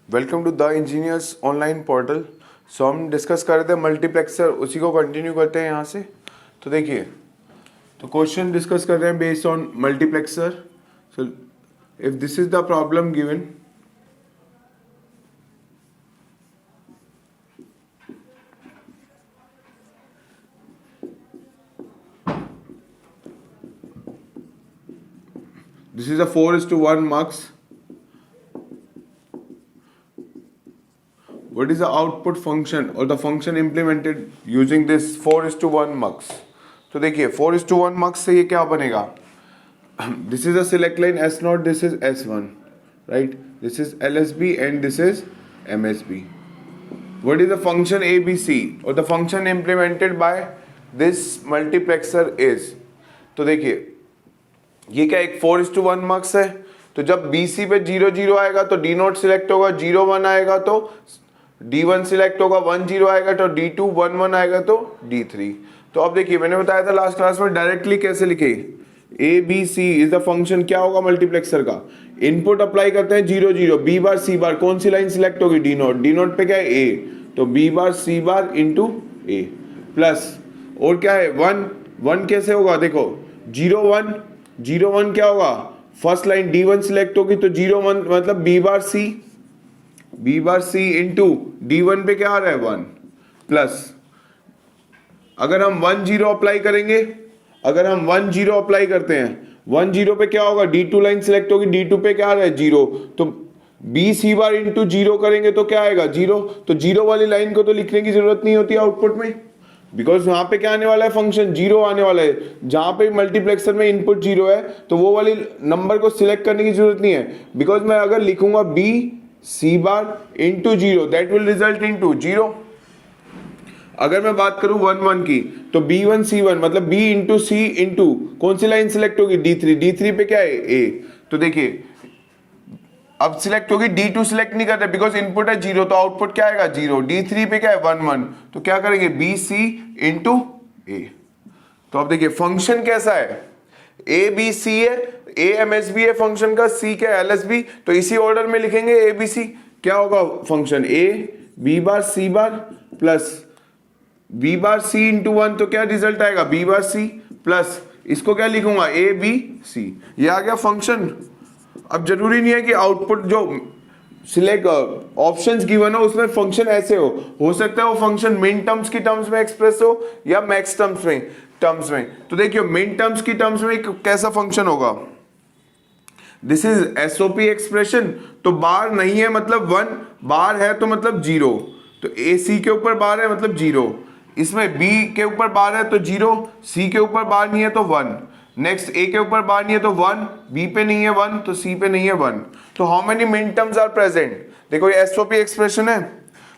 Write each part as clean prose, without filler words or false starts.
Welcome to the engineers online portal. So हम discuss कर रहे थे मल्टीप्लेक्सर, उसी को कंटिन्यू करते हैं यहाँ से। तो देखिए, तो क्वेश्चन डिस्कस कर रहे हैं based on multiplexer. So if this is the problem given, this is a 4:1 marks. What is the output function or the function implemented using this 4:1 mux? तो देखिए 4:1 mux से ये क्या बनेगा? This is a select line S0, this is S1, right? This is LSB and this is MSB. What is the function ABC or the function implemented by this multiplexer is? तो देखिए ये क्या एक 4:1 mux है, तो जब BC पे 0 0 आएगा तो D0 सिलेक्ट होगा, 0 1 आएगा तो D1 सिलेक्ट होगा, 1 0 आएगा तो D2, 1 1 आएगा तो D3। तो अब देखिए मैंने बताया था लास्ट क्लास में डायरेक्टली कैसे लिखे। ABC इज द फंक्शन, क्या होगा मल्टीप्लेक्सर का, इनपुट अप्लाई करते हैं 0 0, B बार C बार, कौन सी लाइन सिलेक्ट होगी, D0, D0 पे क्या है A, तो B bar C bar into A plus, और क्या है 1 1 कैसे होगा, देखो 0 1 0 1 क्या होगा, फर्स्ट लाइन D1 सिलेक्ट होगी तो 0 1 मतलब B बार C इंटू D1 पे क्या आ रहा है 1 प्लस, अगर हम 1 0 अप्लाई करेंगे, अगर हम 1 0 अप्लाई करते हैं 1 0 पे क्या होगा, D2 लाइन सिलेक्ट होगी, D2 पे क्या आ रहा है 0, तो B C बार इंटू 0 करेंगे तो क्या आएगा 0, तो 0 वाली लाइन को तो लिखने की जरूरत नहीं होती आउटपुट में, बिकॉज वहां पे क्या आने वाला है, फंक्शन 0 आने वाला है। जहां पे मल्टीप्लेक्सर में इनपुट 0 है तो वो वाली नंबर को सिलेक्ट करने की जरूरत नहीं है, बिकॉज मैं अगर लिखूंगा B C bar into 0 that will result into 0। अगर मैं बात करूं 1 1 की तो B1 C1 मतलब B इंटू C इंटू कौन सी लाइन सिलेक्ट होगी, D3 पे क्या है A, तो देखिए अब सिलेक्ट होगी, D2 सिलेक्ट नहीं कर रहे बिकॉज इनपुट है 0, तो आउटपुट क्या आएगा 0, D3 पे क्या है 1 1, तो क्या करेंगे BC इंटू A। तो अब देखिए फंक्शन कैसा है, ABC है, A MSB है फंक्शन का, C क्या है LSB, तो इसी ऑर्डर में लिखेंगे ABC। क्या होगा function A B bar C bar plus B bar C into 1, तो क्या रिजल्ट आएगा B बार C प्लस, इसको क्या लिखूंगा ABC, ये आ गया फंक्शन। अब जरूरी नहीं है कि आउटपुट जो सिलेक्ट ऑप्शंस गिवन हो उसमें फंक्शन ऐसे हो सकता है वो फंक्शन मिन टर्म्स की टर्म्स में एक्सप्रेस हो या मैक्स टर्म्स में। तो देखिए मिन टर्म्स की टर्म्स में कैसा फंक्शन होगा, दिस इज एसओपी एक्सप्रेशन, तो बार नहीं है मतलब 1, बार है तो मतलब 0, तो ए सी के ऊपर बार है मतलब 0, इसमें बी के ऊपर बार है तो 0, सी के ऊपर बार नहीं है तो 1, नेक्स्ट ए के ऊपर बार नहीं है तो 1, बी पे नहीं है 1 तो सी पे नहीं है 1, तो हाउ मेनी मिन टर्म्स आर प्रेजेंट, देखो ये एसओपी एक्सप्रेशन है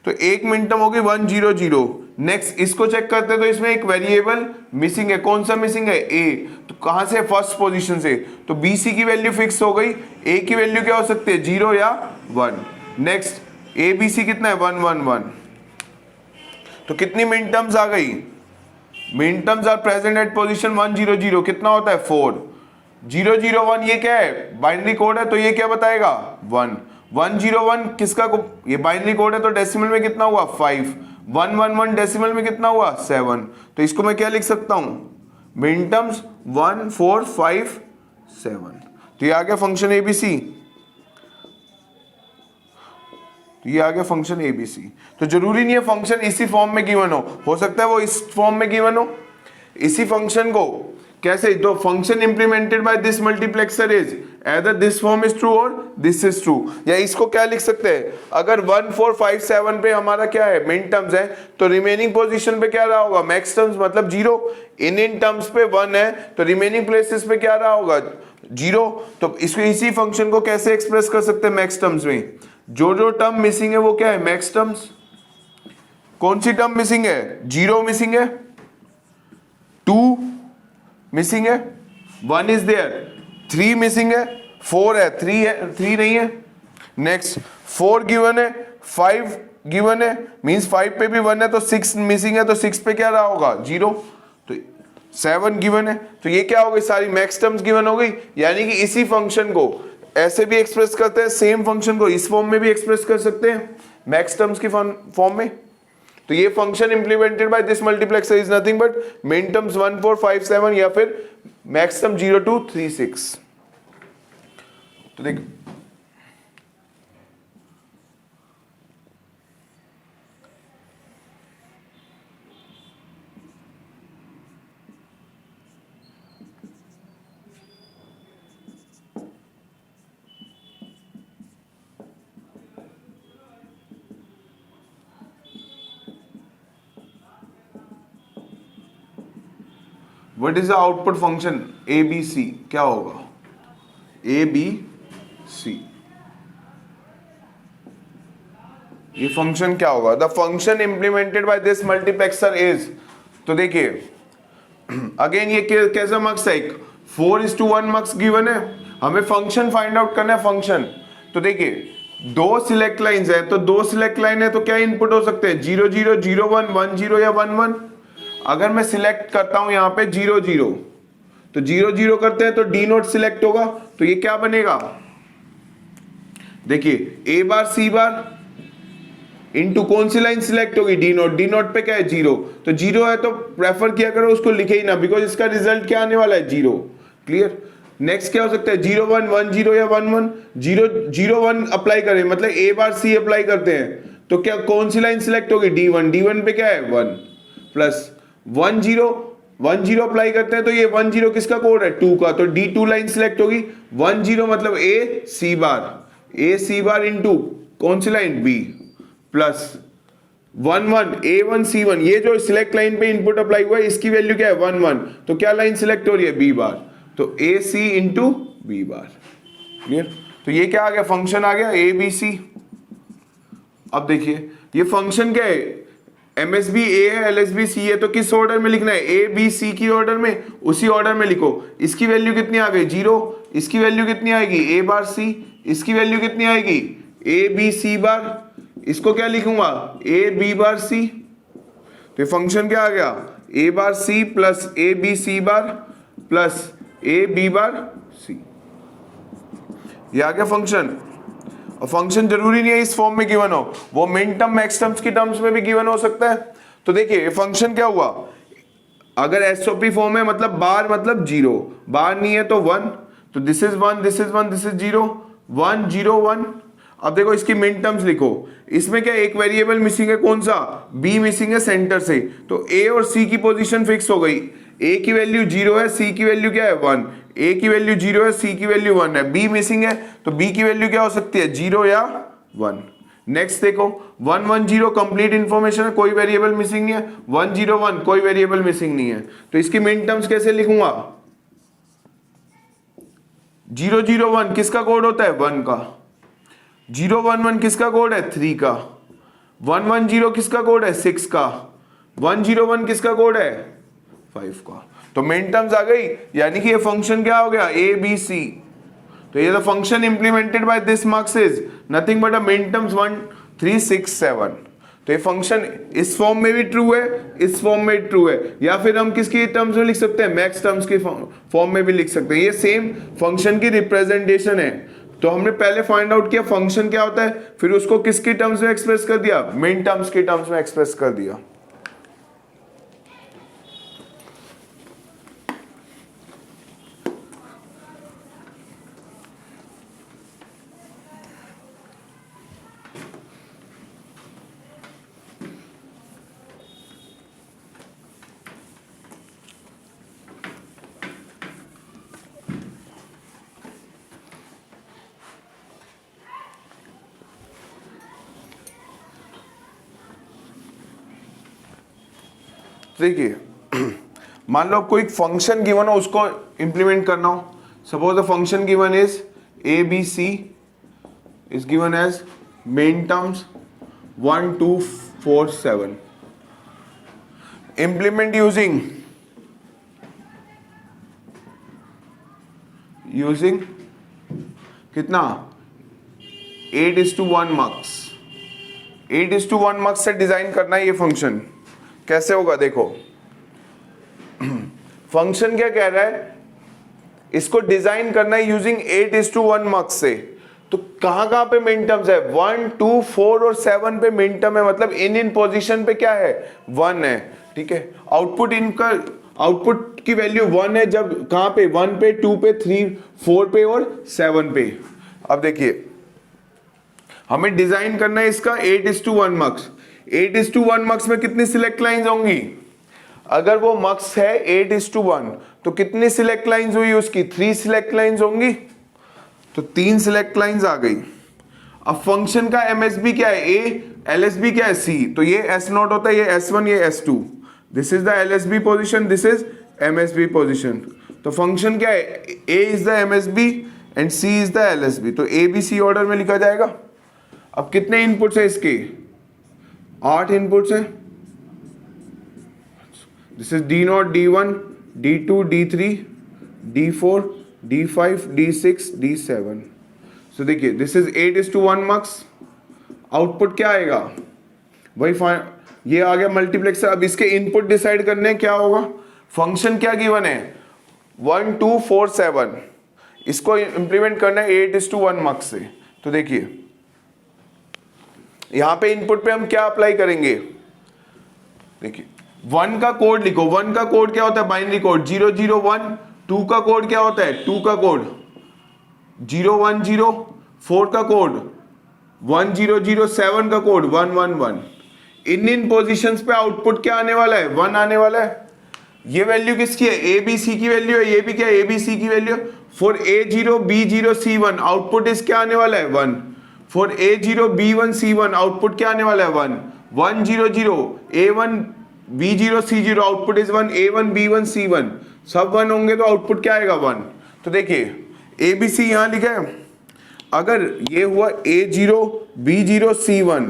तो एक मिन टर्म होगी 1 0 0, नेक्स्ट इसको चेक करते हैं तो इसमें एक वेरिएबल मिसिंग है, कौन सा मिसिंग है ए, तो कहां से, फर्स्ट पोजीशन से, तो बी सी की वैल्यू फिक्स हो गई, ए की वैल्यू क्या हो सकती है 0 या 1, नेक्स्ट ए बी सी कितना है 1 1 1, तो कितनी मिन टर्म्स आ गई, min terms are present at position 1 0 0, कितना होता है 4 0 0 1, ये क्या है बाइनरी कोड है तो ये क्या बताएगा 1 1 0 1 किसका को, ये बाइनरी कोड है तो डेसिमल में कितना हुआ 5, 1 1 1 डेसिमल में कितना हुआ 7, तो इसको मैं क्या लिख सकता हूं, मिन टर्म्स 1 4 5 7, तो ये आ गया फंक्शन एबीसी, तो ये आ गया फंक्शन एबीसी। तो जरूरी नहीं है फंक्शन इसी फॉर्म में गिवन हो सकता है वो इस फॉर्म में गिवन हो, इसी फंक्शन को कैसे, तो function implemented by this multiplexer is either this form is true और दिस इज ट्रू, या इसको क्या लिख सकते हैं, अगर 1 4 5 7 पे हमारा क्या है मिन टर्म्स है तो रिमेनिंग पोजीशन पे क्या रहा होगा मैक्स टर्म्स मतलब 0, इन टर्म्स पे 1 है तो रिमेनिंग प्लेसेस पे क्या रहा होगा 0, तो इसको इसी फंक्शन को कैसे एक्सप्रेस कर सकते हैं मैक्स टर्म्स में, जो टर्म मिसिंग है वो क्या है मैक्स टर्म्स, कौन सी टर्म मिसिंग है, 0 मिसिंग है, 2 मिसिंग है, 1 इज देयर, 3 मिसिंग है, 4 है, 3 नहीं है, नेक्स्ट 4 गिवन है, 5 गिवन है, मींस 5 पे भी 1 है तो 6 मिसिंग है, तो 6 पे क्या रहा होगा 0, तो 7 गिवन है, तो ये क्या हो गई सारी मैक्स टर्म्स गिवन हो गई, यानी कि इसी फंक्शन को ऐसे भी एक्सप्रेस करते हैं, सेम फंक्शन को इस फॉर्म में भी एक्सप्रेस कर सकते हैं मैक्स टर्म्स की फॉर्म में। तो ये function implemented by this multiplexer is nothing but मिन टर्म्स 1 4 5 7 या फिर मैक्स टर्म 0 2 3 6। तो देखो what is the output function A B C, क्या होगा ए बी सी, ये फंक्शन क्या होगा? The function implemented by this multiplexer is, तो देखिए अगेन ये कैसा मक्स है, 4:1 मक्स गिवन है, हमें फंक्शन फाइंड आउट करना है फंक्शन। तो देखिए दो सिलेक्ट लाइंस है, तो दो सिलेक्ट लाइन है तो क्या इनपुट हो सकते हैं 0 0 0 1 1 0 या 1 1। अगर मैं सिलेक्ट करता हूं यहां पे 0 0 तो 0 0 करते हैं तो डी नोट सिलेक्ट होगा, तो ये क्या बनेगा देखिए ए बार सी बार इनटू कौन सी लाइन सिलेक्ट होगी डी नोट, डी नोट पे क्या है 0, तो 0 है तो प्रेफर किया करो उसको लिखे ही ना, बिकॉज इसका रिजल्ट क्या आने वाला है 0। क्लियर। नेक्स्ट क्या हो सकता है 0 1 1 0 या 1 1 0 0 1 अप्लाई करें, मतलब ए बार सी अप्लाई करते हैं तो क्या कौन सी लाइन सिलेक्ट होगी D1, D1 पे क्या है 1 प्लस 1 0 1 0 अप्लाई करते हैं तो ये 1 0 किसका कोड है 2 का, तो D2 लाइन सिलेक्ट होगी 1 0 मतलब ए सी बार इनटू कौन सी line B plus 1 1 A1 C1, ये जो सिलेक्ट लाइन पे इनपुट अप्लाई हुआ है इसकी वैल्यू क्या है 1 1, तो क्या लाइन सिलेक्ट हो रही है B बार, तो AC इंटू B बार। क्लियर। तो ये क्या आ गया फंक्शन आ गया ABC। अब देखिए ये फंक्शन क्या है MSB A है LSB C है, तो किस ऑर्डर में लिखना है A B C की ऑर्डर में, उसी ऑर्डर में लिखो। इसकी वैल्यू कितनी आ गई 0, इसकी वैल्यू कितनी आएगी A बार C, इसकी वैल्यू कितनी आएगी A B C बार, इसको क्या लिखूंगा A B बार C। तो फंक्शन क्या आ गया A bar C plus A B C bar plus A B bar C, ये आ गया फंक्शन। और फंक्शन जरूरी नहीं है इस फॉर्म में गिवन हो, वो मिन टर्म मैक्स टर्म्स की टर्म्स में भी गिवन हो सकता है। तो देखिए फंक्शन क्या हुआ, अगर एसओपी फॉर्म है मतलब बार मतलब 0, बार नहीं है तो 1, तो this is 1 this is 1 this is 0 1 0 1। अब देखो इसकी मिन टर्म्स लिखो, इसमें क्या एक वेरिएबल मिसिंग है, कौन सा B मिसिंग है सेंटर से, तो A और C की पोजीशन फिक्स हो गई, A की वैल्यू 0 है C की वैल्यू क्या है 1, A की वैल्यू 0 है C की वैल्यू 1 है, B मिसिंग है तो B की वैल्यू क्या हो सकती है 0 या 1। नेक्स्ट देखो 1 1 0 कंप्लीट इंफॉर्मेशन है, कोई वेरिएबल मिसिंग नहीं है, 1 0 1 कोई वेरिएबल मिसिंग नहीं है, तो इसकी मिन टर्म्स कैसे लिखूंगा 0 0 1 किसका कोड होता है 1 का, 0 1 1 किसका कोड है 3 का, 1 1 0 किसका कोड है 6 का, 1 0 1 किसका कोड है 5 का। तो मिन टर्म्स आ गई, यानी कि ये फंक्शन क्या हो गया ABC। तो ये the function implemented by this mux is nothing but a मिन टर्म्स 1 3 6 7। तो ये फंक्शन इस फॉर्म में भी ट्रू है, इस फॉर्म में ट्रू है, या फिर हम किसकी टर्म्स में लिख सकते हैं मैक्स टर्म्स की फॉर्म में भी लिख सकते हैं, ये सेम फंक्शन की रिप्रेजेंटेशन है। तो हमने पहले फाइंड आउट किया फंक्शन क्या होता है, फिर उसको किसकी टर्म्स में एक्सप्रेस कर दिया मिन टर्म्स की टर्म्स में एक्सप्रेस कर दिया। देखिए मान लो आपको एक फंक्शन गिवन हो, उसको इंप्लीमेंट करना हो। Suppose the function given is ABC is given as main terms 1 2 4 7, implement using कितना 8:1 मार्क्स, 8:1 मार्क्स से डिजाइन करना है ये फंक्शन। कैसे होगा देखो, फंक्शन क्या कह रहा है इसको डिजाइन करना है यूजिंग 8:1 मक्स से। तो कहां पे मिन टर्म्स है, 1, 2, 4 और 7 पे मिन टर्म है, मतलब इन पोजीशन पे क्या है, 1 है। ठीक है, आउटपुट इनका, आउटपुट की वैल्यू 1 है जब कहां पे, 1 पे, 2 पे, 3, 4 पे और 7 पे। अब देखिए हमें डिजाइन करना है इसका 8:1 मक्स। 8:1 मक्स में कितनी सिलेक्ट लाइंस होंगी, अगर वो मक्स है 8:1 तो कितनी सिलेक्ट लाइंस हुई उसकी, 3 सिलेक्ट लाइंस होंगी, तो 3 सिलेक्ट लाइंस आ गई। अब फंक्शन का एमएसबी क्या है, ए, एलएसबी क्या है, सी, तो ये S0 होता है, ये S1, ये S2, this is the LSB position, this is MSB position. तो फंक्शन क्या है, A is the MSB and C is the LSB, तो ए बी सी ऑर्डर में लिखा जाएगा। अब कितने इनपुट्स है इसके, 8 इनपुट्स है, this is D0, D1, D2, D3, D4, D5, D6, D7। सो देखिए दिस इज 8:1 मक्स। आउटपुट क्या आएगा, वही ये आ गया मल्टीप्लेक्सर। अब इसके इनपुट डिसाइड करने क्या होगा, फंक्शन क्या गिवन है, 1, 2, 4, 7, इसको इंप्लीमेंट करना है 8:1 मक्स से। तो देखिए यहां पे इनपुट पे हम क्या अप्लाई करेंगे, देखिए 1 का कोड लिखो, 1 का कोड क्या होता है, बाइनरी कोड 0, 0, 1। 2 का कोड क्या होता है, 2 का कोड 0, 1, 0। 4 का कोड 1, 0, 0। 7 का कोड 1, 1, 1। इन पोजीशंस पे आउटपुट क्या आने वाला है, 1 आने वाला है। ये वैल्यू किसकी है, ए बी सी की वैल्यू है, ये भी क्या है, ए बी सी की value. For A0, B0, C1 output इस क्या आने वाला है, 1। For A0, B1, C1 output क्या आने वाला है, 1, 1, 0, 0। A1, B0, C0 output is 1, A1, B1, C1 सब 1 होंगे तो आउटपुट क्या आएगा, 1। तो देखिए ABC यहां लिखा है, अगर ये हुआ A0, B0, C1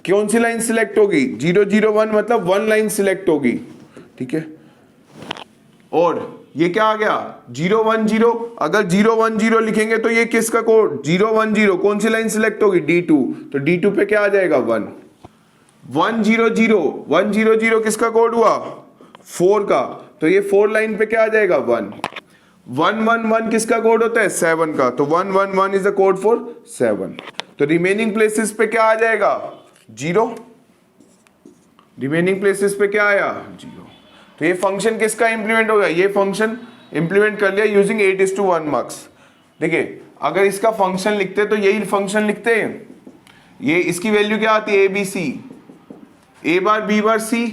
कौन सी लाइन सिलेक्ट होगी, 0, 0, 1 मतलब 1 लाइन सिलेक्ट होगी। ठीक है, और ये क्या आ गया 0, 1, 0। अगर 0, 1, 0 लिखेंगे तो ये किसका कोड, 0, 1, 0 कौन सी लाइन सिलेक्ट होगी, D2, तो D2 पे क्या आ जाएगा, 1, 1, 0, 0, 1, 0, 0 किसका कोड हुआ, 4 का, तो ये 4 लाइन पे क्या आ जाएगा, 1, 1, 1, 1 किसका कोड होता है, 7 का, तो 1, 1, 1 इज द कोड फॉर 7। तो रिमेनिंग प्लेसेस पे क्या आ जाएगा, 0, रिमेनिंग प्लेसेस पे क्या आया, 0। तो ये फंक्शन किसका इंप्लीमेंट होगा, ये फंक्शन इंप्लीमेंट कर लिया यूजिंग 8:1 मक्स। देखिए अगर इसका फंक्शन लिखते तो यही फंक्शन लिखते हैं, ये इसकी वैल्यू क्या आती है, A B C, A bar B bar C,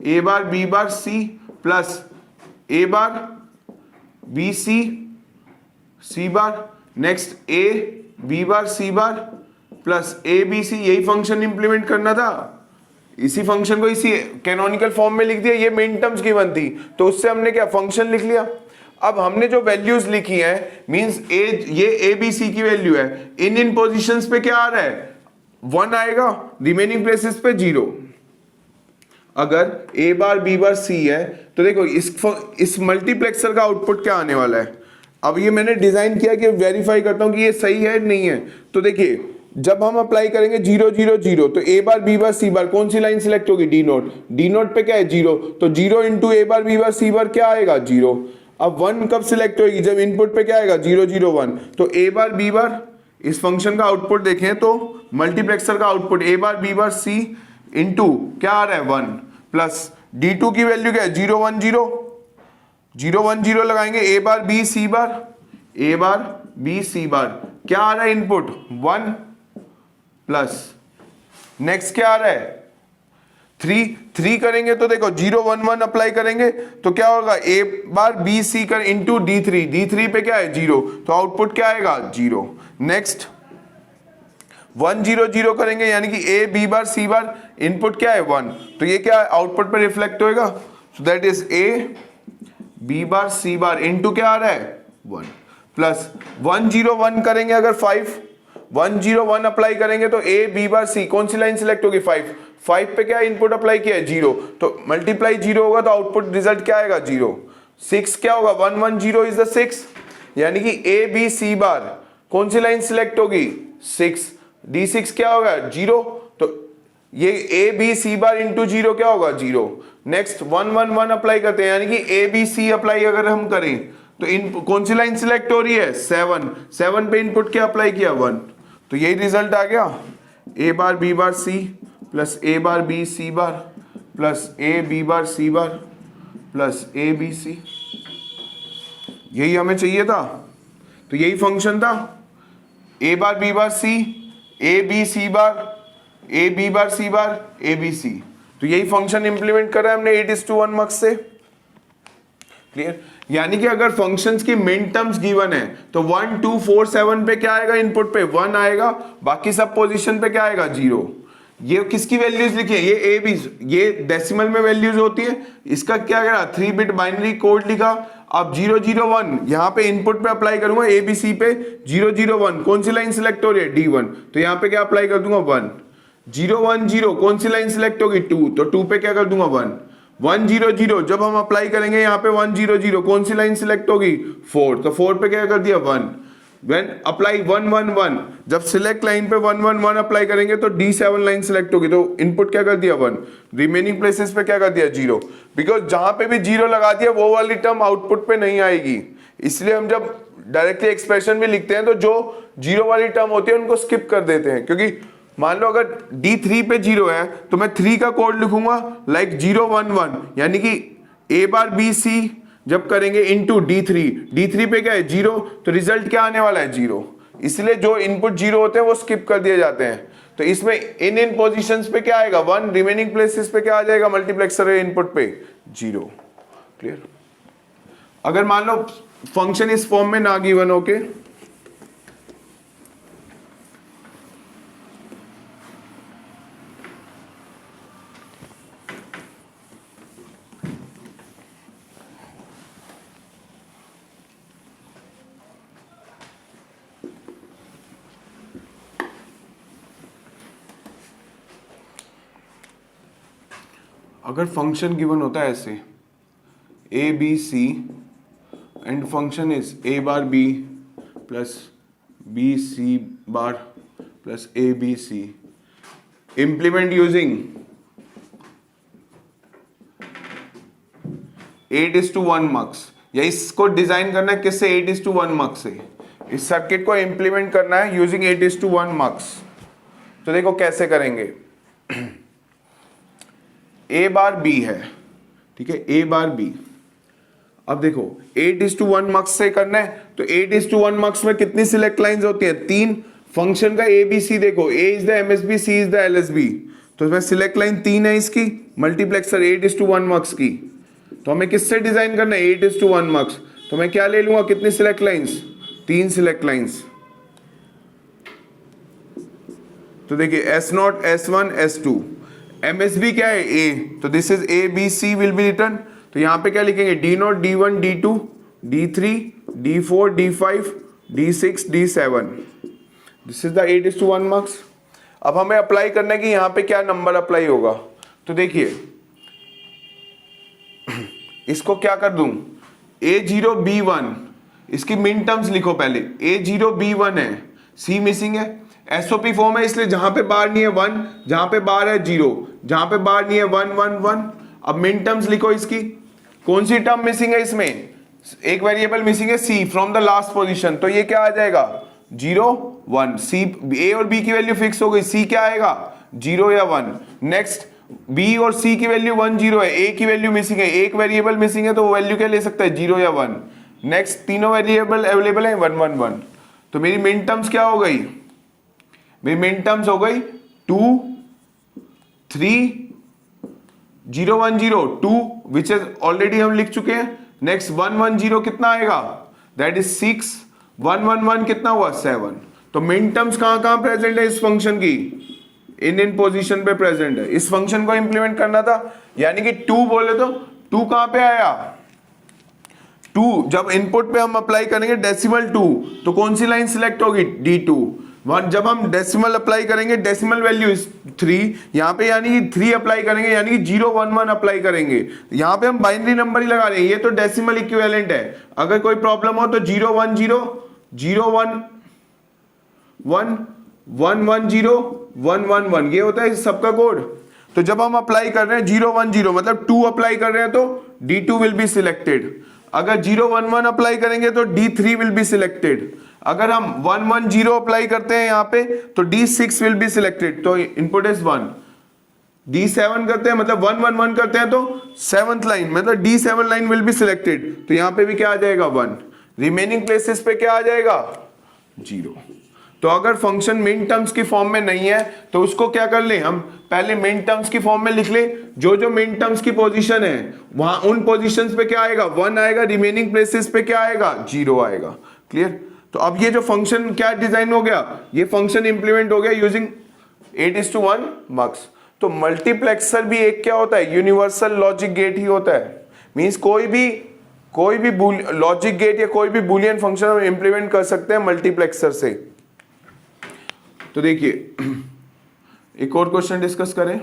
A bar B bar C plus A bar B C, C bar, next A B bar C bar plus A B C, यही function implement करना था। इसी function को इसी canonical form में लिख दिया, ये मिन टर्म्स की बनती, तो उससे हमने क्या फंक्शन लिख लिया। अब हमने जो वैल्यूज लिखी है मींस ए, ये ए बी सी की वैल्यू है, इन पोजीशंस पे क्या आ रहा है, 1 आएगा, रिमेनिंग प्लेसेस पे 0। अगर ए बार बी बार सी है तो देखो इस मल्टीप्लेक्सर का आउटपुट क्या आने वाला है। अब ये मैंने डिजाइन किया कि वेरीफाई करता हूं कि ये सही है नहीं है। तो देखिए जब हम अप्लाई करेंगे 0, 0, 0 तो ए बार बी बार सी बार कौन सी लाइन सिलेक्ट होगी, D0, D0 पे क्या है 0, तो 0 into A bar B bar C बार क्या आएगा 0। अब 1 कब सिलेक्ट होगी, जब इनपुट पे क्या आएगा 0, 0, 1, तो ए बार बी बार, इस फंक्शन का आउटपुट देखें तो मल्टीप्लेक्सर का आउटपुट ए बार बी बार सी इंटू क्या आ रहा है 1 प्लस D2 की वैल्यू क्या है 0, 1, 0, 0, 1, 0 लगाएंगे, ए बार बी सी बार, ए बार बी सी बार क्या आ रहा है इनपुट 1 प्लस नेक्स्ट क्या आ रहा है 3 करेंगे तो देखो 0, 1, 1 अप्लाई करेंगे तो क्या होगा, ए बार बी सी कर इंटू D3 पे क्या है 0, तो आउटपुट क्या आएगा 0। नेक्स्ट 1, 0, 0 करेंगे यानी कि A B bar C bar input क्या है 1, तो ये क्या आउटपुट पे रिफ्लेक्ट होएगा, so that is A B bar C bar into क्या आ रहा है 1 प्लस 1, 0, 1 करेंगे अगर 1, 0, 1 अप्लाई करेंगे तो ए बी बार सी कौन सी लाइन सिलेक्ट होगी 5 पे क्या इनपुट अप्लाई किया है 0, तो मल्टीप्लाई 0 होगा तो आउटपुट रिजल्ट क्या आएगा 0। 6 क्या होगा 1, 1, 0 इज द 6 यानी कि ए बी सी बार कौन सी लाइन सिलेक्ट होगी 6, D6 क्या होगा 0, तो ये A B C bar into 0 क्या होगा 0। नेक्स्ट 1, 1, 1 अप्लाई करते हैं यानी कि ए बी सी अप्लाई अगर हम करें तो इन कौन सी लाइन सिलेक्ट हो रही है 7, 7 पे इनपुट क्या अप्लाई किया 1, तो यही रिजल्ट आ गया a bar b bar c plus a bar b c bar plus a b bar c bar plus a b c, यही हमें चाहिए था। तो यही फंक्शन था a bar b bar c, a b c bar, a b bar c bar, a b c, तो यही function implement करा है हमने 8:1 मक्स से। क्लियर? यानी कि अगर फंक्शंस की मिन टर्म्स गिवन है तो 1 2 4 7 पे क्या आएगा, इनपुट पे 1 आएगा, बाकी सब पोजीशन पे क्या आएगा 0। ये किसकी वैल्यूज लिखी है, ये ए बी, ये डेसिमल में वैल्यूज होती है, इसका क्या करा 3 बिट बाइनरी कोड लिखा। अब 0 0 1 यहाँ पे इनपुट पे अप्लाई करूंगा, ए बी सी पे 0 0 1 कौन सी लाइन सिलेक्ट हो रही है D1, तो यहाँ पे क्या अप्लाई कर दूंगा 1। 0 1 0 कौन सी लाइन सिलेक्ट होगी 2, तो 2 पे क्या कर दूंगा 1। 1 0 0 जब हम अप्लाई करेंगे यहाँ पे 1 0 0 कौन सी लाइन सिलेक्ट होगी 4, तो 4 पे क्या कर दिया 1। When अप्लाई 1 1 1 जब सिलेक्ट लाइन पे 1 1 1 अप्लाई करेंगे तो D7 लाइन सिलेक्ट होगी, तो इनपुट क्या कर दिया 1, रिमेनिंग प्लेसेस पे क्या कर दिया 0, बिकॉज जहां पे भी 0 लगा दिया वो वाली टर्म आउटपुट पे नहीं आएगी। इसलिए हम जब डायरेक्टली एक्सप्रेशन भी लिखते हैं तो जो 0 वाली टर्म होती है उनको स्किप कर देते हैं, क्योंकि मान लो अगर D3 पे 0 है तो मैं 3 का कोड लिखूंगा लाइक 0 1 1, यानी कि a बार b c जब करेंगे इनटू D3 पे क्या है 0, तो रिजल्ट क्या आने वाला है 0। इसलिए जो इनपुट 0 होते हैं वो स्किप कर दिए जाते हैं। तो इसमें इन पोजीशंस पे क्या आएगा 1, रिमेनिंग प्लेसेस पे क्या आ जाएगा मल्टीप्लेक्सर इनपुट पे 0। क्लियर? अगर मान लो फंक्शन इस फॉर्म में ना गिवन हो के, अगर फंक्शन गिवन होता है ऐसे A B C and function is A bar B plus B C bar plus A B C, implement using 8:1 mux, या इसको डिजाइन करना है किससे 8:1 मक्स से, इस सर्किट को इंप्लीमेंट करना है यूजिंग 8:1 मक्स। तो देखो कैसे करेंगे, ए बार बी है, ठीक है, ए बार बी। अब देखो 8:1 मक्स से करना है तो 8:1 मक्स में कितनी सिलेक्ट लाइंस होती हैं 3, फंक्शन का ए बी सी देखो, A is the MSB, C is the LSB, तो इसमें सिलेक्ट लाइन 3 है इसकी, मल्टीप्लेक्सर 8:1 मक्स की। तो हमें किससे डिजाइन करना है 8:1 मक्स, तो मैं क्या ले लूंगा कितनी सिलेक्ट लाइंस 3 सिलेक्ट लाइंस। तो देखिए S0 S1 S2, MSB क्या है A, तो this is A B C will be return, तो यहां पे क्या लिखेंगे D0 D1 D2 D3 D4 D5 D6 D7, this is the 8:1 marks. अब हमें अप्लाई करना है कि यहां पे क्या नंबर अप्लाई होगा, तो देखिए इसको क्या कर दूं A0 B1, इसकी मिन टर्म्स लिखो पहले, A0 B1 है, C मिसिंग है, एसओपी फॉर्म है इसलिए जहां पे बार नहीं है 1, जहां पे बार है 0, जहां पे बार नहीं है 1 1 1। अब मिन टर्म्स लिखो, इसकी कौन सी टर्म मिसिंग है, इसमें एक वेरिएबल मिसिंग है C from the last position, तो ये क्या आ जाएगा 0 1। C A और B की वैल्यू फिक्स हो गई, C क्या आएगा 0 या 1। नेक्स्ट B और C की वैल्यू 1 0 है, A की वैल्यू मिसिंग है, एक वेरिएबल मिसिंग है तो वो वैल्यू क्या ले सकता है 0 या 1। नेक्स्ट तीनों वेरिएबल अवेलेबल है 1 1 1, तो मेरी मिन टर्म्स क्या हो गई, मेरी मिन टर्म्स हो गई 2 3 0 1 0 2 विच इज ऑलरेडी हम लिख चुके हैं। नेक्स्ट 1 1 0 कितना आएगा, दैट इज 6, 1 1 1 कितना हुआ 7। तो मिन टर्म्स कहां कहां प्रेजेंट है इस फंक्शन की, इन पोजीशन पे प्रेजेंट है। इस फंक्शन को इंप्लीमेंट करना था, यानी कि 2 बोले तो 2 कहां पे आया 2, जब इनपुट पे हम अप्लाई करेंगे डेसिमल 2 तो कौन सी लाइन सिलेक्ट होगी D2। जब हम डेसिमल अप्लाई करेंगे, डेसिमल वैल्यू इज 3, यहाँ पे यानी कि 3 अप्लाई करेंगे, यानी कि 0 1 1 अप्लाई करेंगे, यहाँ पे हम बाइनरी नंबर ही लगा रहे हैं, ये तो डेसिमल इक्विवेलेंट है। अगर कोई प्रॉब्लम हो तो 0 1 0 0 1 1 1 1 0 1 1 1, ये होता है सबका कोड। तो जब हम अप्लाई कर रहे हैं 0 1 0 मतलब 2 अप्लाई कर रहे हैं तो D2 विल बी सिलेक्टेड। अगर 0 1 1 अप्लाई करेंगे तो D3 विल बी सिलेक्टेड। अगर हम 1 1 0 अप्लाई करते हैं यहाँ पे तो D6 विल बी सिलेक्टेड, तो इनपुट इज 1। D7 करते हैं मतलब 1 1 1 करते हैं तो 7th लाइन मतलब D7 line will be selected, तो यहाँ पे भी क्या आ जाएगा 1। रिमेनिंग प्लेसेस पे क्या आ जाएगा 0। तो अगर फंक्शन मिन टर्म्स की फॉर्म में नहीं है तो उसको क्या कर ले, हम पहले मिन टर्म्स की फॉर्म में लिख ले, जो मिन टर्म्स की पोजीशन है वहां उन पोजीशंस पे क्या आएगा 1 आएगा, रिमेनिंग प्लेसेस पे क्या आएगा 0 आएगा। क्लियर। तो अब ये जो फंक्शन क्या डिजाइन हो गया, ये फंक्शन इंप्लीमेंट हो गया यूजिंग 8:1 मक्स। तो मल्टीप्लेक्सर भी एक क्या होता है, यूनिवर्सल लॉजिक गेट ही होता है। मींस कोई भी लॉजिक गेट या कोई भी बुलियन फंक्शन हम इंप्लीमेंट कर सकते हैं मल्टीप्लेक्सर से। तो देखिए एक और क्वेश्चन डिस्कस करें।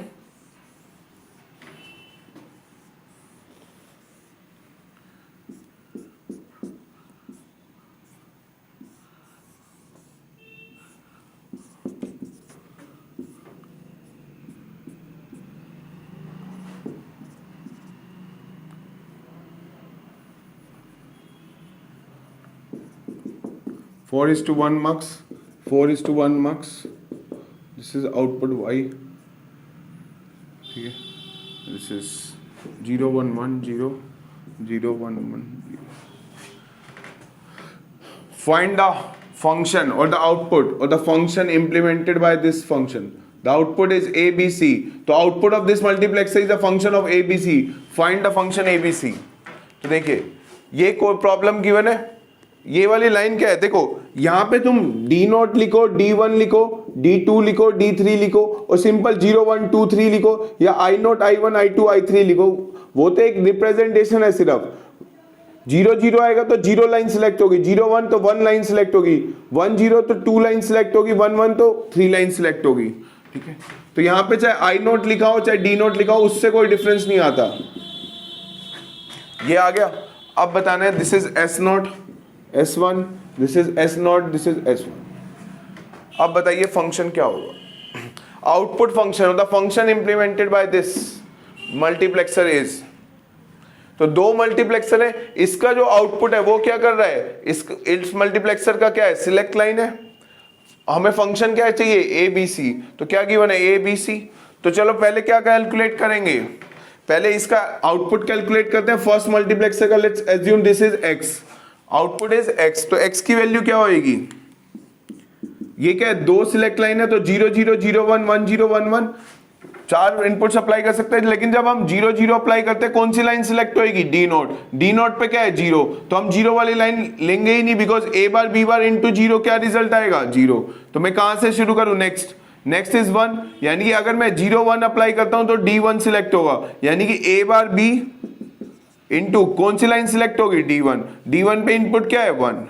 Four is to 1 mux, 4 is to 1 mux. This is output y. ठीक है, this is 0 1 1 0 0 1 1 0. Find the function or the output or the function implemented by this function. The output is ABC. तो output of this multiplexer is a function of ABC. Find the function ABC. तो देखिए ये कोई problem given है, ये वाली line क्या है, देखो यहां पे तुम D0 लिखो, D1 लिखो, D2 लिखो, D3 लिखो और सिंपल 0 1 2 3 लिखो या I0 I1 I2 I3 लिखो, वो तो एक रिप्रेजेंटेशन है सिर्फ। 0 0 आएगा तो 0 लाइन सिलेक्ट होगी, 0 1 तो 1 लाइन सिलेक्ट होगी, 1 0 तो 2 लाइन सिलेक्ट होगी, 1 1 तो 3 लाइन सिलेक्ट होगी। ठीक है, तो यहां पे चाहे I0 लिखा हो चाहे D0 लिखा हो उससे कोई डिफरेंस नहीं आता। ये आ गया। अब बताना है this is S0 S1, this is S0, this is S1। अब बताइए फंक्शन क्या होगा। Output function the function implemented by this multiplexer is, तो दो मल्टीप्लेक्सर है, इसका जो आउटपुट है वो क्या कर रहा है, इस मल्टीप्लेक्सर का क्या है सिलेक्ट लाइन है। हमें फंक्शन क्या चाहिए ABC, तो क्या गिवन है ABC। तो चलो पहले क्या कैलकुलेट करेंगे, पहले इसका आउटपुट कैलकुलेट करते हैं फर्स्ट मल्टीप्लेक्सर का। Let's assume this is X, output is X, तो X की वैल्यू क्या होगी, ये क्या है दो सिलेक्ट लाइन है तो 0 0 0 1 1 0 1 1 चार इनपुट्स अप्लाई कर सकते हैं। लेकिन जब हम 0 0 अप्लाई करते हैं कौन सी लाइन सिलेक्ट होगी D0 पे क्या है 0, तो हम 0 वाली लाइन लेंगे ही नहीं because A bar B bar into 0 क्या रिजल्ट आएगा 0। तो मैं कहां से शुरू करूं, नेक्स्ट इज 1, यानी कि अगर मैं 0 1 अप्लाई करता हूं तो D1 सिलेक्ट होगा, यानी कि A बार B इंटू कौन सी लाइन सिलेक्ट होगी D1 पे इनपुट क्या है 1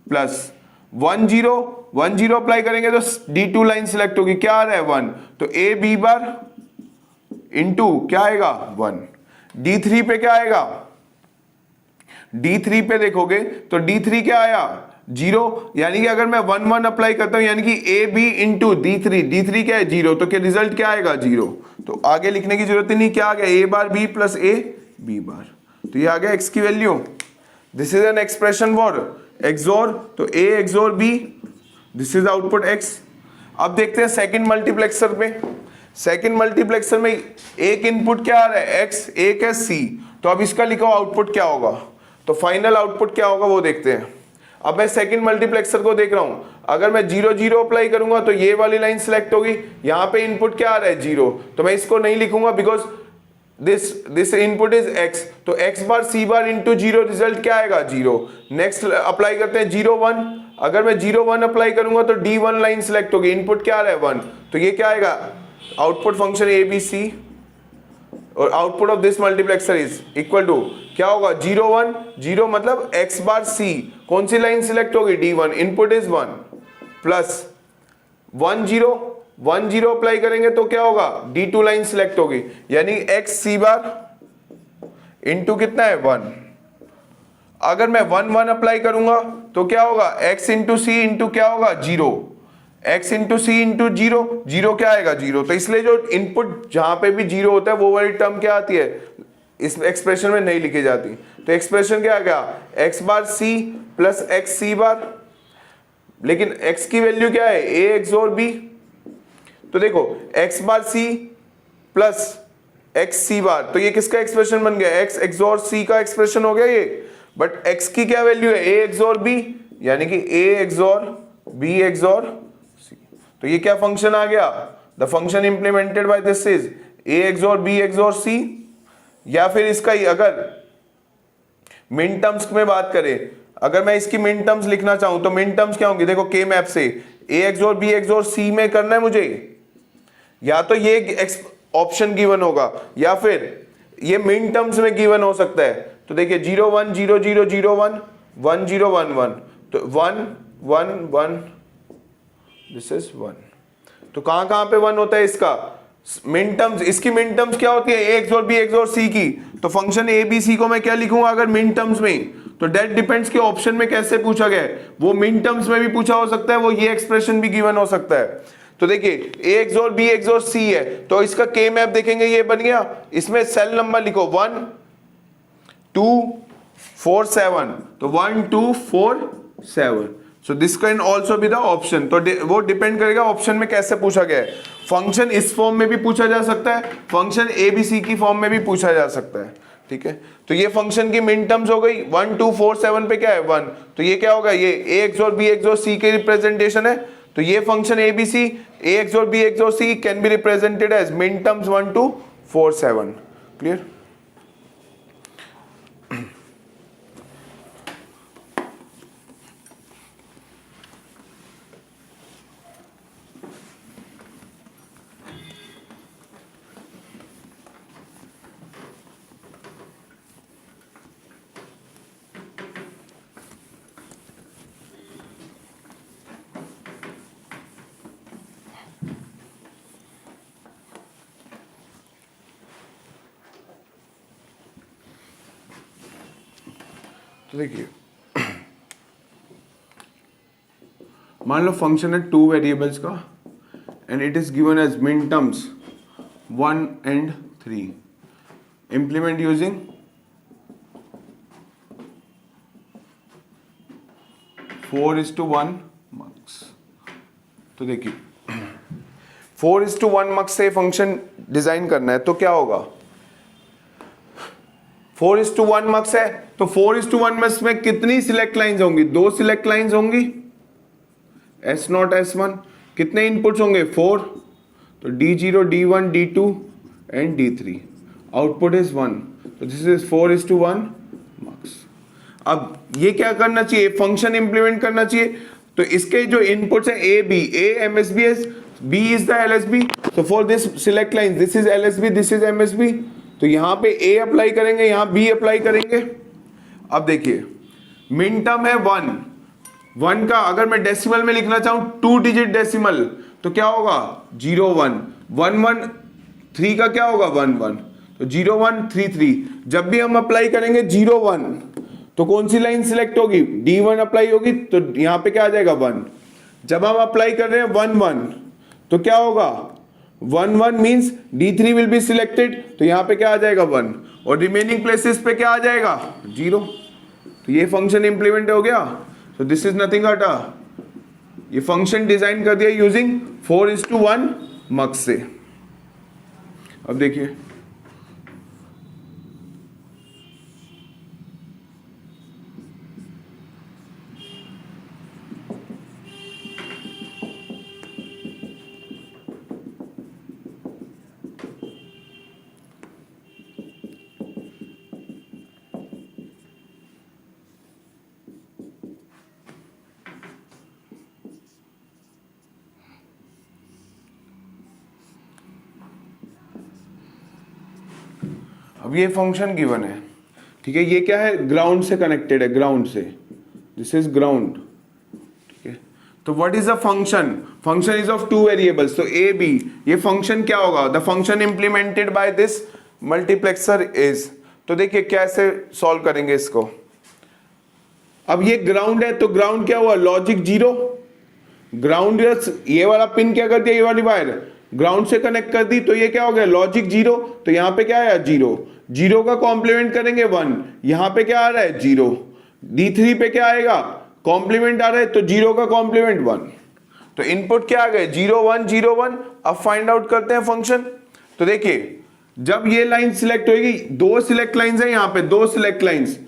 प्लस 1 0 1 0 अप्लाई करेंगे तो D2 लाइन सिलेक्ट होगी, क्या आ रहा है 1, तो A B बार इंटू क्या आएगा 1। D3 पे क्या आएगा, D3 पे देखोगे तो D3 क्या आया 0, यानी कि अगर मैं 1 1 अप्लाई करता हूं यानी कि A B इंटू D3 क्या है 0, तो क्या रिजल्ट क्या आएगा 0। तो आगे लिखने की जरूरत ही नहीं, क्या आ गया A bar B plus A B bar, तो ये आ गया X की value. This is an expression for XOR, तो A XOR B, this is output X। अब देखते हैं सेकंड मल्टीप्लेक्सर पे। सेकंड मल्टीप्लेक्सर में एक इनपुट क्या आ रहा है X, एक है C, तो अब इसका लिखो आउटपुट क्या होगा, तो फाइनल आउटपुट क्या होगा वो देखते हैं। अब मैं सेकंड मल्टीप्लेक्सर को देख रहा हूं, अगर मैं 0 0 अप्लाई करूंगा तो ये वाली लाइन सिलेक्ट होगी, यहां पे इनपुट क्या आ रहा है 0, तो मैं इसको नहीं लिखूंगा because this input is X, तो X बार C बार इंटू 0 रिजल्ट क्या आएगा 0। नेक्स्ट अप्लाई करते हैं 0 1, अगर मैं 0 1 अप्लाई करूंगा तो D1 लाइन सिलेक्ट होगी, इनपुट क्या आ रहा है 1, तो ये क्या आएगा आउटपुट फंक्शन ABC और output of this multiplexer is equal to क्या होगा 0 1 0 मतलब X बार C, कौन सी लाइन सिलेक्ट होगी D1, input is 1 plus 1 0 1 0 apply करेंगे तो क्या होगा D2 लाइन सिलेक्ट होगी, यानी X C बार इंटू कितना है 1। अगर मैं 1 1 अप्लाई करूंगा तो क्या होगा X इंटू C इंटू क्या होगा 0, X इंटू C इंटू 0 क्या आएगा 0। तो इसलिए जो इनपुट जहां पे भी 0 होता है वो वाली टर्म क्या आती है इस एक्सप्रेशन में नहीं लिखी जाती। तो एक्सप्रेशन क्या आ गया, एक्स बार सी प्लस एक्स सी बार, लेकिन x की वैल्यू क्या है, a एक्सोर b। तो देखो x बार c प्लस x c बार, तो ये किसका एक्सप्रेशन बन गया, x एक्सोर c का एक्सप्रेशन हो गया ये। बट x की क्या वैल्यू है, a एक्सोर b, यानी कि a XOR b XOR c। तो ये क्या फंक्शन आ गया, the function implemented by this is a XOR b XOR c। या फिर इसका ही अगर मिन टर्म्स में बात करें, अगर मैं इसकी मिन टर्म्स लिखना चाहूं तो मिन टर्म्स क्या होंगी, देखो के मैप से a XOR b XOR c में करना है मुझे, या तो ये ऑप्शन गिवन होगा या फिर ये मिन टर्म्स में गिवन हो सकता है। तो देखिए 0 1 0 0 0 1 1 0 1 1, तो 1 1 1, दिस इज 1। तो कहां कहां पे 1 होता है इसका मिन टर्म्स। इसकी मिन टर्म्स क्या होती है, a XOR b XOR c की। तो फंक्शन a b c को मैं क्या लिखूंगा अगर मिन टर्म्स में, तो डेट डिपेंड्स के ऑप्शन में कैसे पूछा गया है, वो मिन टर्म्स में भी पूछा हो सकता है, वो ये एक्सप्रेशन भी गिवन हो सकता है। तो देखिए a XOR b XOR c है, तो इसका k मैप देखेंगे ये बन गया। इसमें सेल नंबर लिखो 1 2 4 7, तो 1 2 4 7। So this can also be the option. तो वो डिपेंड करेगा ऑप्शन में कैसे पूछा गया है। फंक्शन इस फॉर्म में भी पूछा जा सकता है, फंक्शन ए बी सी की फॉर्म में भी पूछा जा सकता है, ठीक है। तो ये फंक्शन की मिन टर्म्स हो गई, 1 2 4 7 पे क्या है 1, तो ये क्या होगा, ये a XOR b XOR c की रिप्रेजेंटेशन है। तो ये function A B C a XOR b XOR c can be represented as min terms 1 2 4 7। Clear. तो देखिए मान लो फंक्शन है 2 वेरिएबल्स का and it is given as min terms 1 and 3, implement using 4:1 mux। तो देखिए 4:1 mux से फंक्शन डिजाइन करना है, तो क्या होगा, 4:1 मक्स है, तो 4:1 मक्स में कितनी सिलेक्ट लाइंस होंगी, 2 सिलेक्ट लाइंस होंगी, S0 S1। कितने इनपुट्स होंगे 4, तो D0 D1 D2 and D3। Output is 1, तो दिस इज 4:1 मक्स। अब ये क्या करना चाहिए, फंक्शन इंप्लीमेंट करना चाहिए। तो इसके जो इनपुट्स है A B, A MSB, B is the LSB। so for this select lines, this is LSB, this is MSB। तो यहां पे A अप्लाई करेंगे, यहां B अप्लाई करेंगे। अब देखिए मिन टर्म है 1 का अगर मैं डेसिमल में लिखना चाहूं 2 डिजिट डेसिमल, तो क्या होगा 0 1 1 1, 3 का क्या होगा 1 1, तो 0 1 3 3। जब भी हम अप्लाई करेंगे 0 1, तो कौन सी लाइन सिलेक्ट होगी, D1 अप्लाई होगी, तो यहां पे क्या आ जाएगा 1। जब हम अप्लाई कर रहे हैं 1 1, तो क्या होगा 1 1 means D3 will be selected, तो यहां पे क्या आ जाएगा 1, और रिमेनिंग प्लेसेस पे क्या आ जाएगा 0। तो ये फंक्शन इंप्लीमेंट हो गया। सो दिस इज नथिंग बट ये फंक्शन डिजाइन कर दिया यूजिंग 4:1 मक्स से। अब देखिए अब ये फंक्शन गिवन है, ठीक है। ये क्या है, ग्राउंड से कनेक्टेड है, ग्राउंड से, दिस इज ग्राउंड, ठीक है। तो what is the function, function is of 2 variables, तो ए बी, ये फंक्शन क्या होगा, the function implemented by this multiplexer is. तो देखिए कैसे सॉल्व करेंगे इसको। अब ये ग्राउंड है, तो ग्राउंड क्या हुआ, लॉजिक 0, ग्राउंड ये वाला पिन क्या कर दिया, ये वाली वायर ग्राउंड से कनेक्ट कर दी तो ये क्या हो गया लॉजिक जीरो, तो यहां पे क्या आया जीरो, जीरो का कॉम्प्लीमेंट करेंगे 1, यहां पे क्या आ रहा है जीरो, D3 पे क्या आएगा कॉम्प्लीमेंट आ रहा है तो जीरो का कॉम्प्लीमेंट 1, तो इनपुट क्या आ गए 0 1 0 1। अब फाइंड आउट करते हैं फंक्शन। तो देखिए जब ये लाइन सिलेक्ट होगी, दो सिलेक्ट लाइंस है यहां पे, दो सिलेक्ट लाइंस,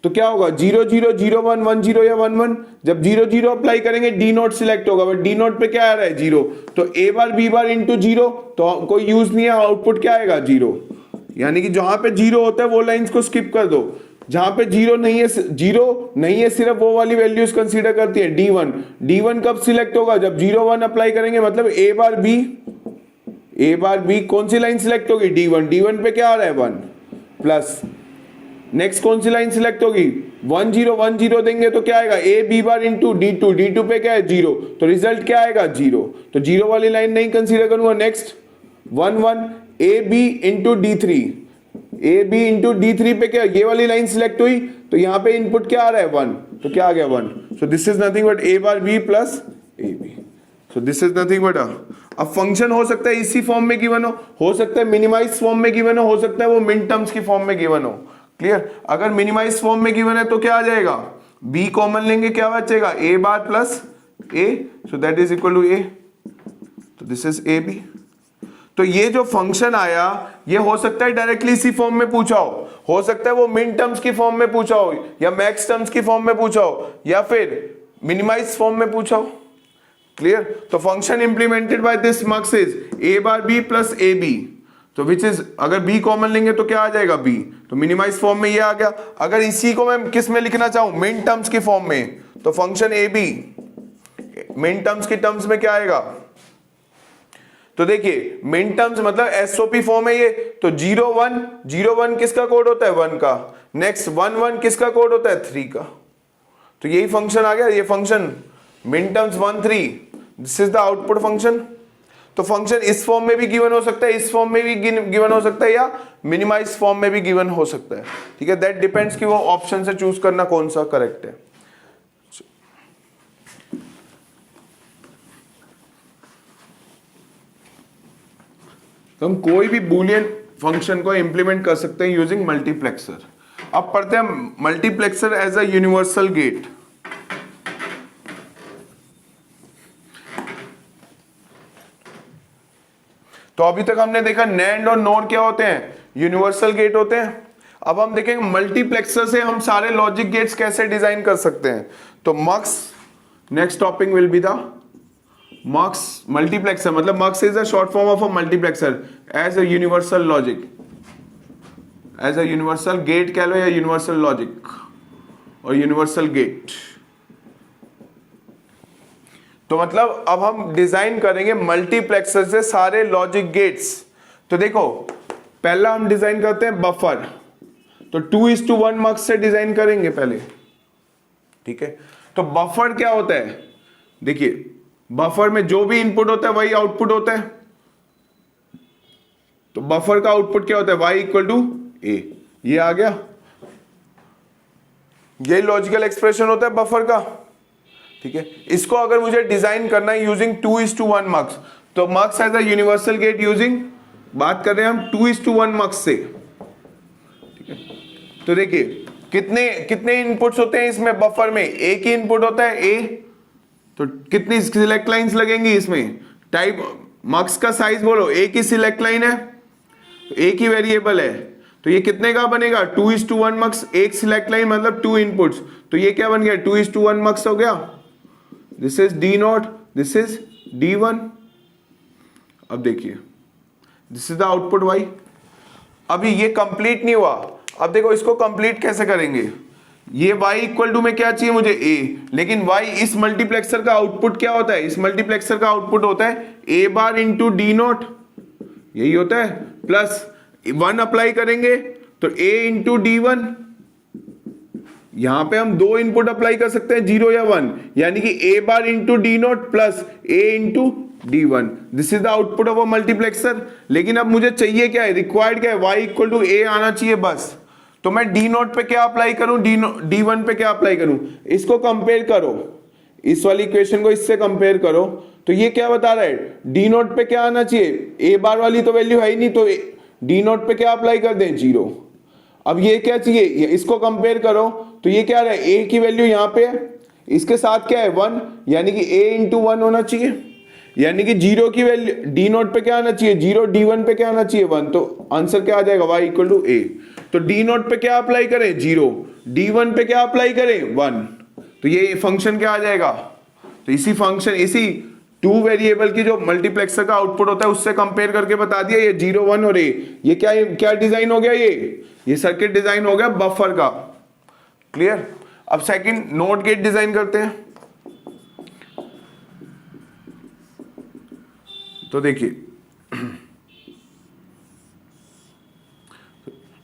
तो क्या होगा 0 0 0 1 1 0 या 1 1, जब 0 0 अप्लाई करेंगे डी नोट सिलेक्ट होगा, बट डी नोट पे क्या आ रहा है जीरो, तो ए bar B bar into zero, तो कोई यूज नहीं है, आउटपुट क्या आएगा जीरो। यानी कि जहां पे जीरो होता है वो लाइंस को स्किप कर दो, जहां पे जीरो नहीं है सिर्फ वो वाली वैल्यूज कंसीडर करती है D1। D1 कब सिलेक्ट होगा जब 0 1 अप्लाई करेंगे, मतलब ए बार बी कौन सी लाइन सिलेक्ट होगी D1, D1 पे क्या आ रहा है 1 प्लस, नेक्स्ट कौन सी लाइन सिलेक्ट होगी 1 0 1 0 देंगे तो क्या आएगा ए B bar into D2, D2 पे क्या है जीरो, तो रिजल्ट क्या आएगा जीरो, तो जीरो वाली लाइन नहीं कंसीडर करूंगा। Next 1 1 A B into D3, A B into D3 पे क्या ये वाली लाइन सिलेक्ट हुई, तो यहां पे इनपुट क्या आ रहा है 1, तो क्या आ गया 1, so this is nothing but A bar B plus A B, so this is nothing but अब फंक्शन हो सकता है इसी फॉर्म में गिवन हो सकता है मिनिमाइज फॉर्म में गिवन हो सकता है वो मिन टर्म्स की फॉर्म में गिवन हो। क्लियर, अगर मिनिमाइज फॉर्म में गिवन है तो क्या आ जाएगा बी कॉमन लेंगे क्या बचेगा A bar plus A, so that is equal to A, तो दिस इज ए बी। तो ये जो फंक्शन आया ये हो सकता है डायरेक्टली इसी फॉर्म में पूछा हो सकता है वो मिन टर्म्स की फॉर्म में पूछा हो, या मैक्स टर्म्स की फॉर्म में पूछा हो, या फिर मिनिमाइज फॉर्म में पूछा हो। क्लियर, तो function implemented by this mux is A bar B plus A B, तो विच इज अगर बी कॉमन लेंगे तो क्या आ जाएगा बी, तो मिनिमाइज फॉर्म में ये आ गया। अगर इसी को मैं किस में लिखना चाहूं मिन टर्म्स की फॉर्म में, तो फंक्शन ए बी मिन टर्म्स की टर्म्स में क्या आएगा, तो देखिए मिन टर्म्स मतलब एसओपी फॉर्म है ये, तो 0 1 किसका कोड होता है 1 का, नेक्स्ट 1 1 किसका कोड होता है 3 का, तो यही फंक्शन आ गया, ये फंक्शन मिन terms 1 3, this is the output function. तो फंक्शन इस फॉर्म में भी गिवन हो सकता है, इस फॉर्म में भी गिवन हो सकता है, या मिनिमाइज फॉर्म में भी गिवन हो सकता है। ठीक है, दैट डिपेंड्स कि वो ऑप्शन से चूज करना कौन सा करेक्ट है। तो हम कोई भी बूलियन फंक्शन को इंप्लीमेंट कर सकते हैं यूजिंग मल्टीप्लेक्सर। अब पढ़ते हैं multiplexer as a universal gate. तो अभी तक हमने देखा नैंड और नोर क्या होते हैं, यूनिवर्सल गेट होते हैं। अब हम देखेंगे मल्टीप्लेक्सर से हम सारे लॉजिक गेट्स कैसे डिजाइन कर सकते हैं। तो mux, next topic will be the mux multiplexer, मतलब mux is a short form of a multiplexer as a universal logic, as a universal gate कह लो या यूनिवर्सल लॉजिक और यूनिवर्सल गेट। तो मतलब अब हम डिजाइन करेंगे मल्टीप्लेक्सर से सारे लॉजिक गेट्स। तो देखो पहला हम डिजाइन करते हैं बफर, तो 2:1 मक्स से डिजाइन करेंगे पहले। ठीक है, तो बफर क्या होता है, देखिए बफर में जो भी इनपुट होता है वही आउटपुट होता है। तो बफर का आउटपुट क्या होता है y इक्वल टू ए, ये आ गया, ये लॉजिकल एक्सप्रेशन होता है बफर का। ठीक है, इसको अगर मुझे डिजाइन करना है यूजिंग 2:1 मक्स, तो mux as a universal gate using, बात कर रहे हैं हम 2:1 मक्स से। ठीक है, तो देखिए कितने इनपुट्स होते हैं इसमें, बफर में एक ही इनपुट होता है ए, तो कितनी सिलेक्ट लाइंस लगेंगी इसमें, टाइप मक्स का साइज बोलो, एक ही सिलेक्ट लाइन है, एक ही वेरिएबल है, तो ये कितने का बनेगा 2:1 मक्स, एक सिलेक्ट लाइन मतलब 2 इनपुट्स, तो ये क्या बन गया 2:1 मक्स हो गया। This is D0, this is D1। अब देखिए this is the output y। अभी ये कंप्लीट नहीं हुआ, अब देखो इसको कंप्लीट कैसे करेंगे। ये y इक्वल टू में क्या चाहिए मुझे a, लेकिन y इस मल्टीप्लेक्सर का आउटपुट क्या होता है, इस मल्टीप्लेक्सर का आउटपुट होता है a बार इंटू D0, यही होता है, प्लस 1 अप्लाई करेंगे तो a इंटू D1। यहां पे हम दो इनपुट अप्लाई कर सकते हैं 0 या 1, यानी कि a bar into D0 plus a into D1, this is the output of a multiplexer. लेकिन अब मुझे चाहिए क्या है, रिक्वायर्ड क्या है, y इक्वल टू a आना चाहिए बस। तो मैं D0 पे क्या अप्लाई करूं, D1 पे क्या अप्लाई करूं, इसको कंपेयर करो, इस वाली इक्वेशन को इससे कंपेयर करो, तो ये क्या बता रहा है, डी नोट पे क्या आना चाहिए, ए बार वाली तो वैल्यू है ही नहीं, तो डी नोट पे क्या अप्लाई कर दें, 0। अब ये क्या चाहिए, इसको कंपेयर करो, तो ये क्या है, ए की वैल्यू यहाँ पे है, इसके साथ क्या है 1, यानी कि a इंटू 1 होना चाहिए, यानी कि 0 की वैल्यू डी नोट पे क्या आना चाहिए 0, d1 पे क्या आना चाहिए 1, तो आंसर क्या आ जाएगा y इक्वल टू a। तो डी नोट पे क्या अप्लाई करें 0, d1 पे क्या अप्लाई करें 1, तो ये फंक्शन क्या आ जाएगा, तो इसी फंक्शन इसी 2 वेरिएबल की जो मल्टीप्लेक्सर का आउटपुट होता है उससे कंपेयर करके बता दिया ये 0 1 और a। ये क्या डिजाइन हो गया, ये सर्किट डिजाइन हो गया बफर का। क्लियर। अब सेकंड नोट गेट डिजाइन करते हैं। तो देखिए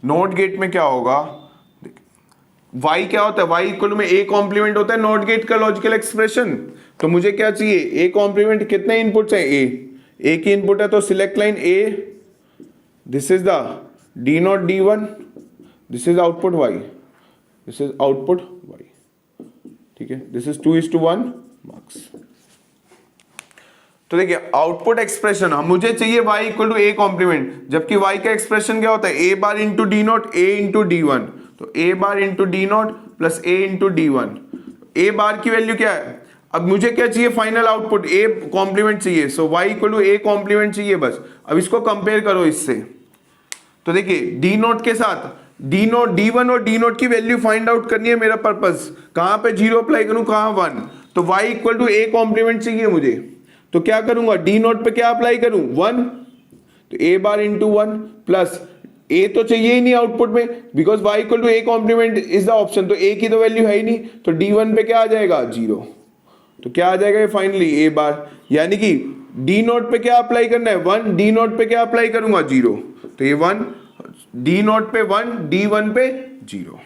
नोट गेट में क्या होगा, y क्या होता है, y इक्वल में a कॉम्प्लीमेंट होता है नोट गेट का लॉजिकल एक्सप्रेशन। तो मुझे क्या चाहिए, a कॉम्प्लीमेंट कितने इनपुट्स हैं, a की इनपुट है, तो select line a, this is the d naught d1, this is output y, this is output y, ठीक है, दिस इज 2:1 मार्क्स। तो देखिए आउटपुट एक्सप्रेशन हम मुझे चाहिए y equal to a complement, जबकि y का एक्सप्रेशन क्या होता है, a bar into D naught a into d1, तो a bar into D naught plus a into d1। a bar की वैल्यू क्या है, अब मुझे क्या चाहिए फाइनल आउटपुट a कॉम्प्लीमेंट चाहिए, so y equal to a complement चाहिए बस। अब इसको कंपेयर करो इससे, तो देखिए डी नोट के साथ डी नोट d1 और d नोट की वैल्यू फाइंड आउट करनी है मेरा पर्पस, कहां पे 0 अप्लाई करूं, कहां 1, तो y equal to a complement चाहिए मुझे, तो क्या करूंगा डी नोट पे क्या अप्लाई करूं 1, तो a bar into 1 plus a तो चाहिए ही नहीं आउटपुट में, because y equal to a complement is the option, तो a की तो वैल्यू है ही नहीं, तो d1 पे क्या आ जाएगा 0, तो क्या आ जाएगा फाइनली a बार, यानी कि डी नोट पे क्या अप्लाई करना है 1, डी नोट पे क्या अप्लाई करूंगा 0, तो ये 1, डी नोट पे 1, d1 पे 0।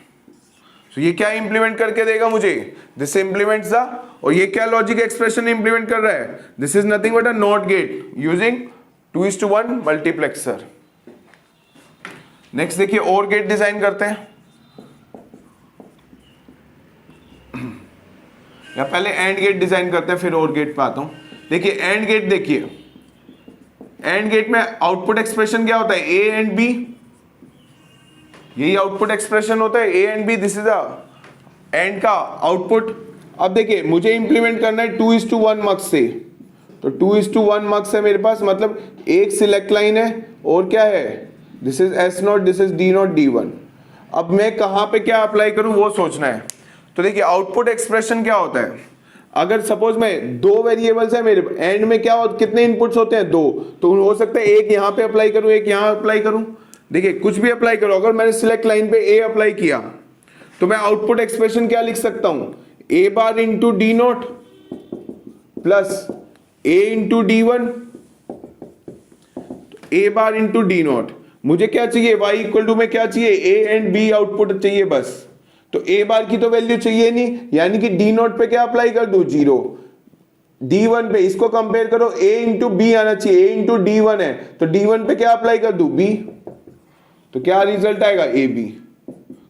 तो ये क्या इंप्लीमेंट करके देगा मुझे, दिस इंप्लीमेंट्स द, और ये क्या लॉजिक एक्सप्रेशन इंप्लीमेंट कर रहा है, this is nothing but a not gate using 2:1 multiplexer. Next देखिए और गेट डिजाइन करते हैं, या पहले एंड गेट डिजाइन करते हैं फिर और गेट पे आता हूं। देखिए एंड गेट, देखिए एंड गेट में आउटपुट एक्सप्रेशन क्या होता है, ए एंड बी, यही आउटपुट एक्सप्रेशन होता है, A and B, this is a AND का आउटपुट। अब देखिए मुझे इंप्लीमेंट करना है 2:1 मक्स से, तो 2:1 मक्स है मेरे पास, मतलब एक सिलेक्ट लाइन है और क्या है, this is S not, this is D not d1। अब मैं कहां पे क्या अप्लाई करूं वो सोचना है। तो देखिए आउटपुट एक्सप्रेशन क्या होता है, अगर सपोज मैं 2 वेरिएबल्स है मेरे एंड में, क्या कितने इनपुट्स होते हैं 2, तो हो सकता है एक यहां पे अप्लाई करूं एक यहां अप्लाई करूं, देखिए कुछ भी अप्लाई करो, अगर मैंने सिलेक्ट लाइन पे ए अप्लाई किया तो मैं आउटपुट एक्सप्रेशन क्या लिख सकता हूं, A bar into D naught plus A into d1, A bar into D naught. मुझे क्या चाहिए, y इक्वल टू में क्या चाहिए, ए एंड बी आउटपुट चाहिए बस, तो ए बार की तो वैल्यू चाहिए नहीं, यानी कि डी नोट पे क्या अप्लाई कर दूं 0, d1 पे इसको कंपेयर करो, a इंटू बी आना चाहिए, a इंटू d1 है, तो d1 पे क्या अप्लाई कर दूं b, तो क्या रिजल्ट आएगा ए बी।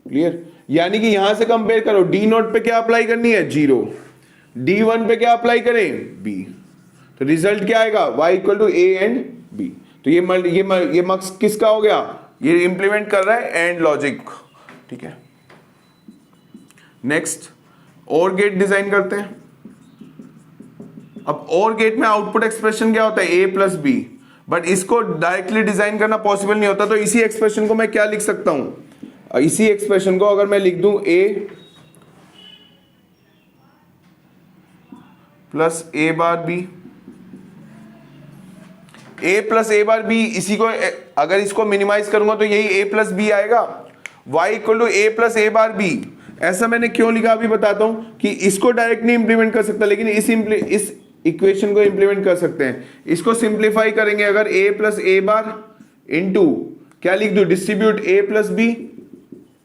क्लियर, यानी कि यहां से कंपेयर करो, डी नोट पे क्या अप्लाई करनी है 0, d1 पे क्या अप्लाई करें b, तो रिजल्ट क्या आएगा y equal to a and b। तो ये मक्स किसका हो गया, ये इंप्लीमेंट कर रहा है एंड लॉजिक। ठीक है, नेक्स्ट और गेट डिजाइन करते हैं। अब और गेट में आउटपुट एक्सप्रेशन क्या होता है, a प्लस बी, बट इसको डायरेक्टली डिजाइन करना पॉसिबल नहीं होता, तो इसी एक्सप्रेशन को मैं क्या लिख सकता हूं, इसी एक्सप्रेशन को अगर मैं लिख दूं a plus A bar B, a plus A bar B, इसी को अगर इसको मिनिमाइज करूंगा तो यही a प्लस बी आएगा, y equal to a plus A bar B. ऐसा मैंने क्यों लिखा अभी बताता हूं, कि इसको डायरेक्ट नहीं इंप्लीमेंट कर सकता, लेकिन इस इक्वेशन को इंप्लीमेंट कर सकते हैं। इसको सिंप्लीफाई करेंगे, अगर a plus A bar into क्या लिख दू, डिस्ट्रीब्यूट a प्लस बी,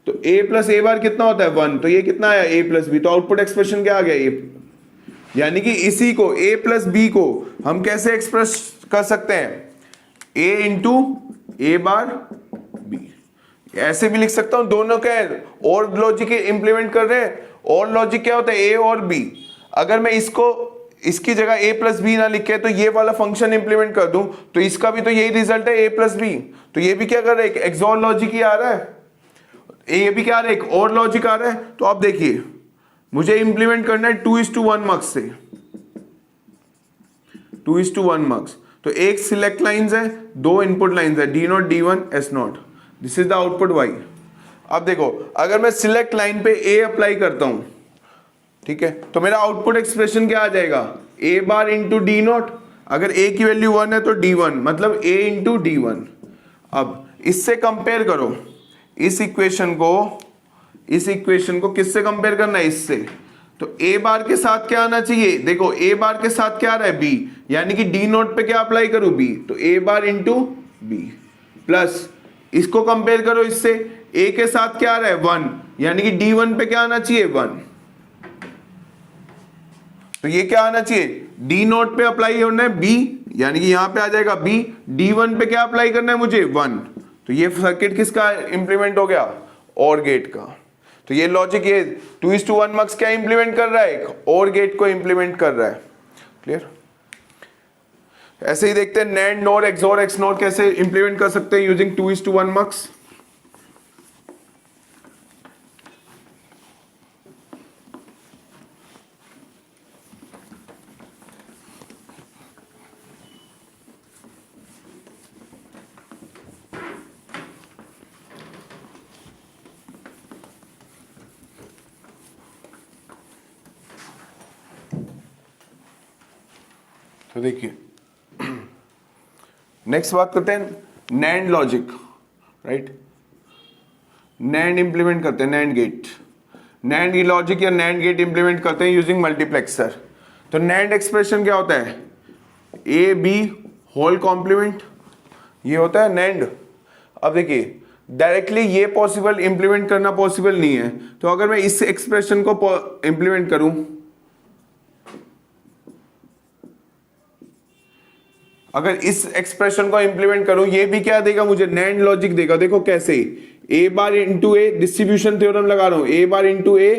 तो a प्लस ए बार कितना होता है 1, तो ये कितना आया a प्लस बी, तो आउटपुट एक्सप्रेशन क्या आ गया a, यानी कि इसी को a प्लस बी को हम कैसे एक्सप्रेस कर सकते हैं, a into A bar B, ऐसे भी लिख सकता हूं, दोनों क्या है और लॉजिक इंप्लीमेंट कर रहे हैं, और लॉजिक क्या होता है a और b। अगर मैं इसको इसकी जगह a प्लस बी ना लिख के तो ये वाला फंक्शन इंप्लीमेंट कर दूं तो इसका भी तो यही रिजल्ट है a प्लस बी। तो ये भी क्या कर रहा है, एक एक्सॉर लॉजिक ही आ रहा है, ये भी क्या आ रहा है, एक और लॉजिक आ रहा है। तो आप देखिए मुझे इंप्लीमेंट करना है 2:1 मक्स से, 2:1 मक्स। तो एक सिलेक्ट लाइंस है, दो इनपुट लाइंस है, D0 D1 S0, this is the output y। अब देखो अगर मैं सिलेक्ट लाइन पे a अप्लाई करता हूं, ठीक है, तो मेरा आउटपुट एक्सप्रेशन क्या आ जाएगा, a बार इंटू D0। अगर a की वैल्यू 1 है तो D1 मतलब a इंटू D1। अब इससे कंपेयर करो, इस इक्वेशन को किससे कंपेयर करना है, इससे। तो a बार के साथ क्या आना चाहिए, देखो a बार के साथ क्या आ रहा है b, यानी कि D0 पे क्या अप्लाई करूं b, तो a bar into b plus इसको कंपेयर करो इससे, a के साथ क्या आ रहा है 1, यानी कि D1 पे क्या आना चाहिए 1। तो ये क्या आना चाहिए, D0 पे अप्लाई होना है b, यानी कि यहां पे आ जाएगा b, D1 पे क्या अप्लाई करना है मुझे 1। तो ये सर्किट किसका इंप्लीमेंट हो गया, और गेट का। तो ये लॉजिक ये 2:1 मक्स क्या इंप्लीमेंट कर रहा है, एक और गेट को इंप्लीमेंट कर रहा है। क्लियर। ऐसे ही देखते हैं नैंड नोर एक्सोर एक्सनोर कैसे इंप्लीमेंट कर सकते हैं यूजिंग 2:1 मक्स। तो देखिए नेक्स्ट बात करते हैं NAND logic, right. NAND implement करते हैं, नैंड गेट, नैंड लॉजिक या नैंड गेट इंप्लीमेंट करते हैं यूजिंग मल्टीप्लेक्सर। तो नैंड एक्सप्रेशन क्या होता है, ए बी होल कॉम्प्लीमेंट, ये होता है नैंड। अब देखिए डायरेक्टली ये पॉसिबल इंप्लीमेंट करना पॉसिबल नहीं है, तो अगर मैं इस एक्सप्रेशन को इंप्लीमेंट करूं, अगर इस एक्सप्रेशन को इंप्लीमेंट करूं, ये भी क्या देगा मुझे, नैंड लॉजिक देगा। देखो कैसे, A bar into A, distribution theorem लगा रहा हूं, A bar into A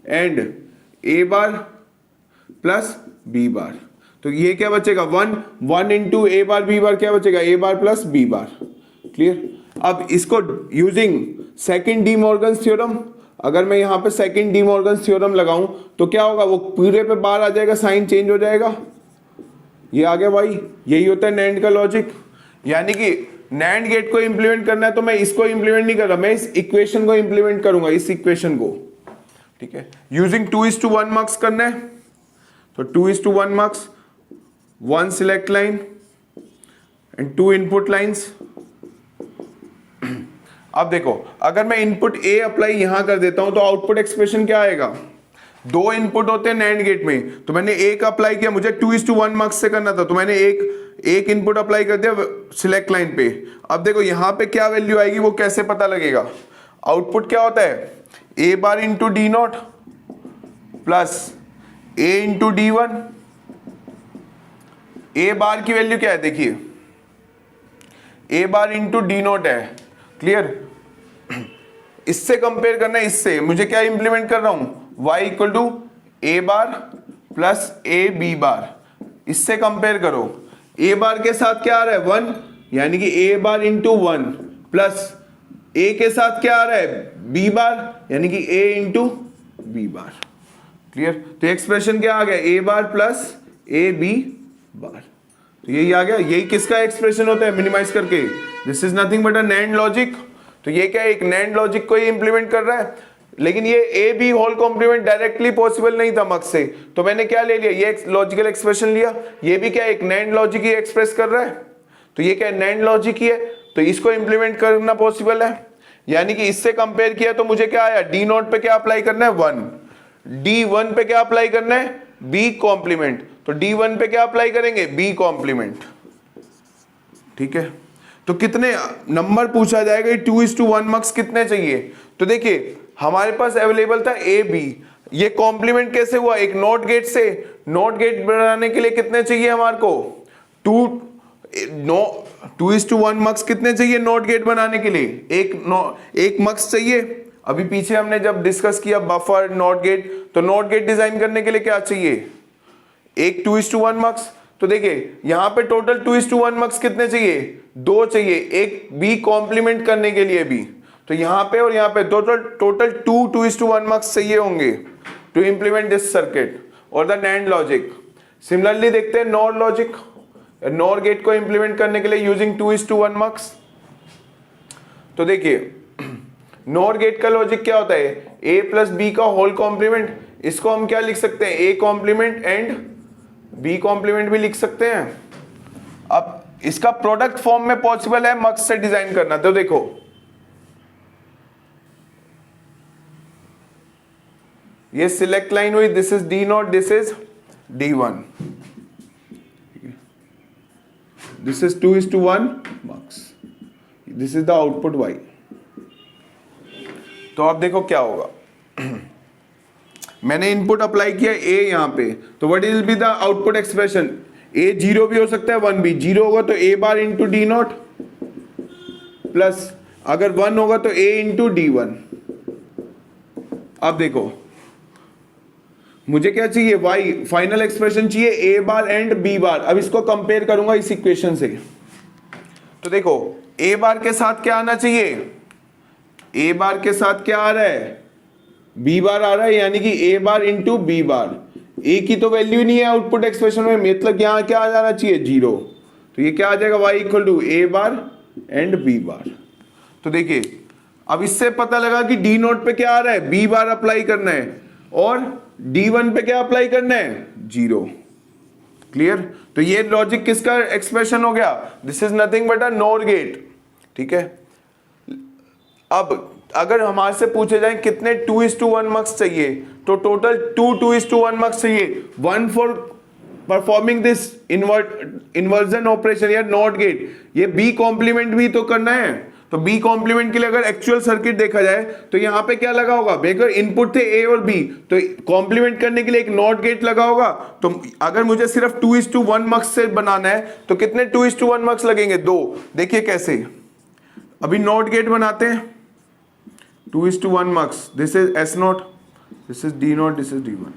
and A bar plus B bar. तो ये क्या बचेगा 1 इंटू ए बार बी बार क्या बचेगा, A bar plus B bar. Clear. अब इसको using second D Morgan's theorem, अगर मैं यहां पे सेकंड डी मॉर्गन्स थ्योरम लगाऊं तो क्या होगा, वो पूरे पे बार आ जाएगा, साइन चेंज हो जाएगा, ये आ गया भाई। यही होता है नैंड का लॉजिक। यानी कि नैंड गेट को इंप्लीमेंट करना है तो मैं इसको इंप्लीमेंट नहीं कर रहा, मैं इस इक्वेशन को इंप्लीमेंट करूंगा, इस इक्वेशन को, ठीक है। यूजिंग 2:1 मक्स करना है, तो 2:1 मक्स, 1 select line and 2 input lines. अब देखो अगर मैं इनपुट ए अप्लाई यहां कर देता हूं तो आउटपुट एक्सप्रेशन क्या आएगा, दो इनपुट होते हैं नैंड गेट में, तो मैंने एक अप्लाई किया, मुझे 2:1 मार्क्स से करना था, तो मैंने एक इनपुट अप्लाई कर दिया सिलेक्ट लाइन पे। अब देखो यहां पे क्या वैल्यू आएगी वो कैसे पता लगेगा, आउटपुट क्या होता है, A bar into D0 plus A into D1। ए बार की वैल्यू क्या है, देखिए ए बार इंटू D0 है। क्लियर। इससे कंपेयर करना है, इससे मुझे क्या इंप्लीमेंट कर रहा हूं, y equal to A bar plus A B bar, इससे कंपेयर करो। ए बार के साथ क्या आ रहा है 1, यानी कि ए बार इंटू 1 प्लस ए के साथ क्या आ रहा है बी बार, यानी कि ए इंटू बी बार। क्लियर। तो एक्सप्रेशन क्या आ गया, ए bar plus A B bar, तो यही आ गया। यही किसका एक्सप्रेशन होता है मिनिमाइज करके, this is nothing but a NAND logic. तो ये क्या एक नैंड लॉजिक को ही इंप्लीमेंट कर रहा है, लेकिन ये A B whole complement directly possible नहीं था मक्स से, तो मैंने क्या ले लिया, ये लॉजिकल एक्सप्रेशन लिया। ये भी क्या एक नैंड लॉजिक ही एक्सप्रेस कर रहा है, तो ये क्या नैंड लॉजिक ही है, तो इसको इंप्लीमेंट करना पॉसिबल है। यानी कि इससे कंपेयर किया तो मुझे क्या आया, D0 पे क्या अप्लाई करना है 1, D1 पे क्या अप्लाई करना है बी कॉम्प्लीमेंट, तो D1 पे क्या अप्लाई करेंगे बी कॉम्प्लीमेंट। ठीक है। तो कितने नंबर पूछा जाएगा, 2:1 मार्क्स कितने चाहिए, तो देखिए हमारे पास अवेलेबल था ए बी, ये कॉम्प्लीमेंट कैसे हुआ, एक नॉट गेट से। नॉट गेट बनाने के लिए कितने चाहिए हमारे को 2:1 मार्क्स कितने चाहिए नॉट गेट बनाने के लिए, एक मार्क्स चाहिए। अभी पीछे हमने जब डिस्कस किया बफर नॉट गेट, तो नॉट गेट डिजाइन करने के लिए क्या चाहिए, एक 2:1 मक्स। तो देखिए यहाँ पे टोटल 2:1 मक्स कितने चाहिए, 2 चाहिए, एक बी कॉम्प्लीमेंट करने के लिए भी। तो यहाँ पे और यहाँ पे टोटल 2:1 मक्स चाहिए होंगे टू इंप्लीमेंट दिस सर्किट और द NAND लॉजिक। सिमिलरली देखते हैं नॉर लॉजिक, नॉर गेट को इंप्लीमेंट करने के लिए यूजिंग 2:1 मक्स। तो देखिए नॉर गेट का लॉजिक क्या होता है, a प्लस बी का होल कॉम्प्लीमेंट, इसको हम क्या लिख सकते हैं, a complement and b complement भी लिख सकते हैं। अब इसका प्रोडक्ट फॉर्म में पॉसिबल है मक्स से डिजाइन करना। तो देखो ये सिलेक्ट लाइन हुई, this is D0, this is D1, this is 2:1 mux, this is the output y। तो आप देखो क्या होगा, मैंने इनपुट अप्लाई किया a यहां पे, तो what will be the output expression, a 0 भी हो सकता है 1 भी, 0 होगा तो a bar into D0 plus अगर 1 होगा तो a इंटू D1। अब देखो मुझे क्या चाहिए, y फाइनल एक्सप्रेशन चाहिए a बार एंड b बार। अब इसको कंपेयर करूंगा इस इक्वेशन से, तो देखो a बार के साथ क्या आना चाहिए, a बार के साथ क्या आ रहा है, b बार आ रहा है, यानी कि a bar into b bar. a की तो वैल्यू नहीं है आउटपुट एक्सप्रेशन में, मतलब यहां क्या आ जाना चाहिए 0, तो ये क्या आ जाएगा y equal to a bar and b bar. तो देखिए अब इससे पता लगा कि D0 पे क्या आ रहा है, b बार अप्लाई करना है और D1 पे क्या अप्लाई करना है, 0। क्लियर, तो ये लॉजिक किसका एक्सप्रेशन हो गया, this is nothing but a NOR gate. ठीक है, अब अगर हमारे से पूछे जाए कितने 2:1 मक्स चाहिए, तो टोटल 2:1 मक्स चाहिए, 1 for performing this inversion operation या नॉट गेट, ये बी कॉम्प्लीमेंट भी तो करना है। तो बी कॉम्प्लीमेंट के लिए अगर एक्चुअल सर्किट देखा जाए तो यहां पे क्या लगा होगा, बेकर इनपुट थे ए और बी, तो कॉम्प्लीमेंट करने के लिए एक नॉट गेट लगा होगा। तो अगर मुझे सिर्फ 2:1 मक्स से बनाना है तो कितने 2:1 मक्स लगेंगे, 2। देखिए कैसे, अभी नॉट गेट बनाते हैं, 2:1 mux, this is S0, this is D0, this is D1।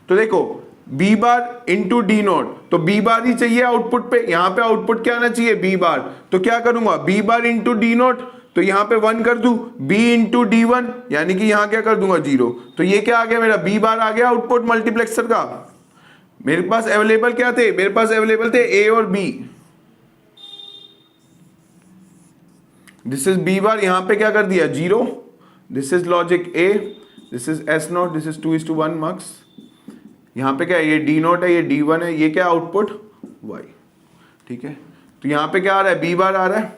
तो देखो b बार इंटू D0, तो b बार ही चाहिए आउटपुट पे, यहां पे आउटपुट क्या आना चाहिए, b बार। तो क्या करूंगा, b बार इंटू D0, तो यहां पे 1 कर दूं, b इंटू D1, यानी कि यहां क्या कर दूंगा 0। तो ये क्या आ गया मेरा, b बार आ गया आउटपुट मल्टीप्लेक्सर का। मेरे पास अवेलेबल क्या थे, मेरे पास अवेलेबल थे a और b, दिस इज b बार, यहां पे क्या कर दिया 0, this is logic a, this is S0, this is 2:1 मक्स, यहां पे क्या है, ये D0 है, ये D1 है, ये क्या आउटपुट y। ठीक है, तो यहां पे क्या आ रहा है, b बार आ रहा है।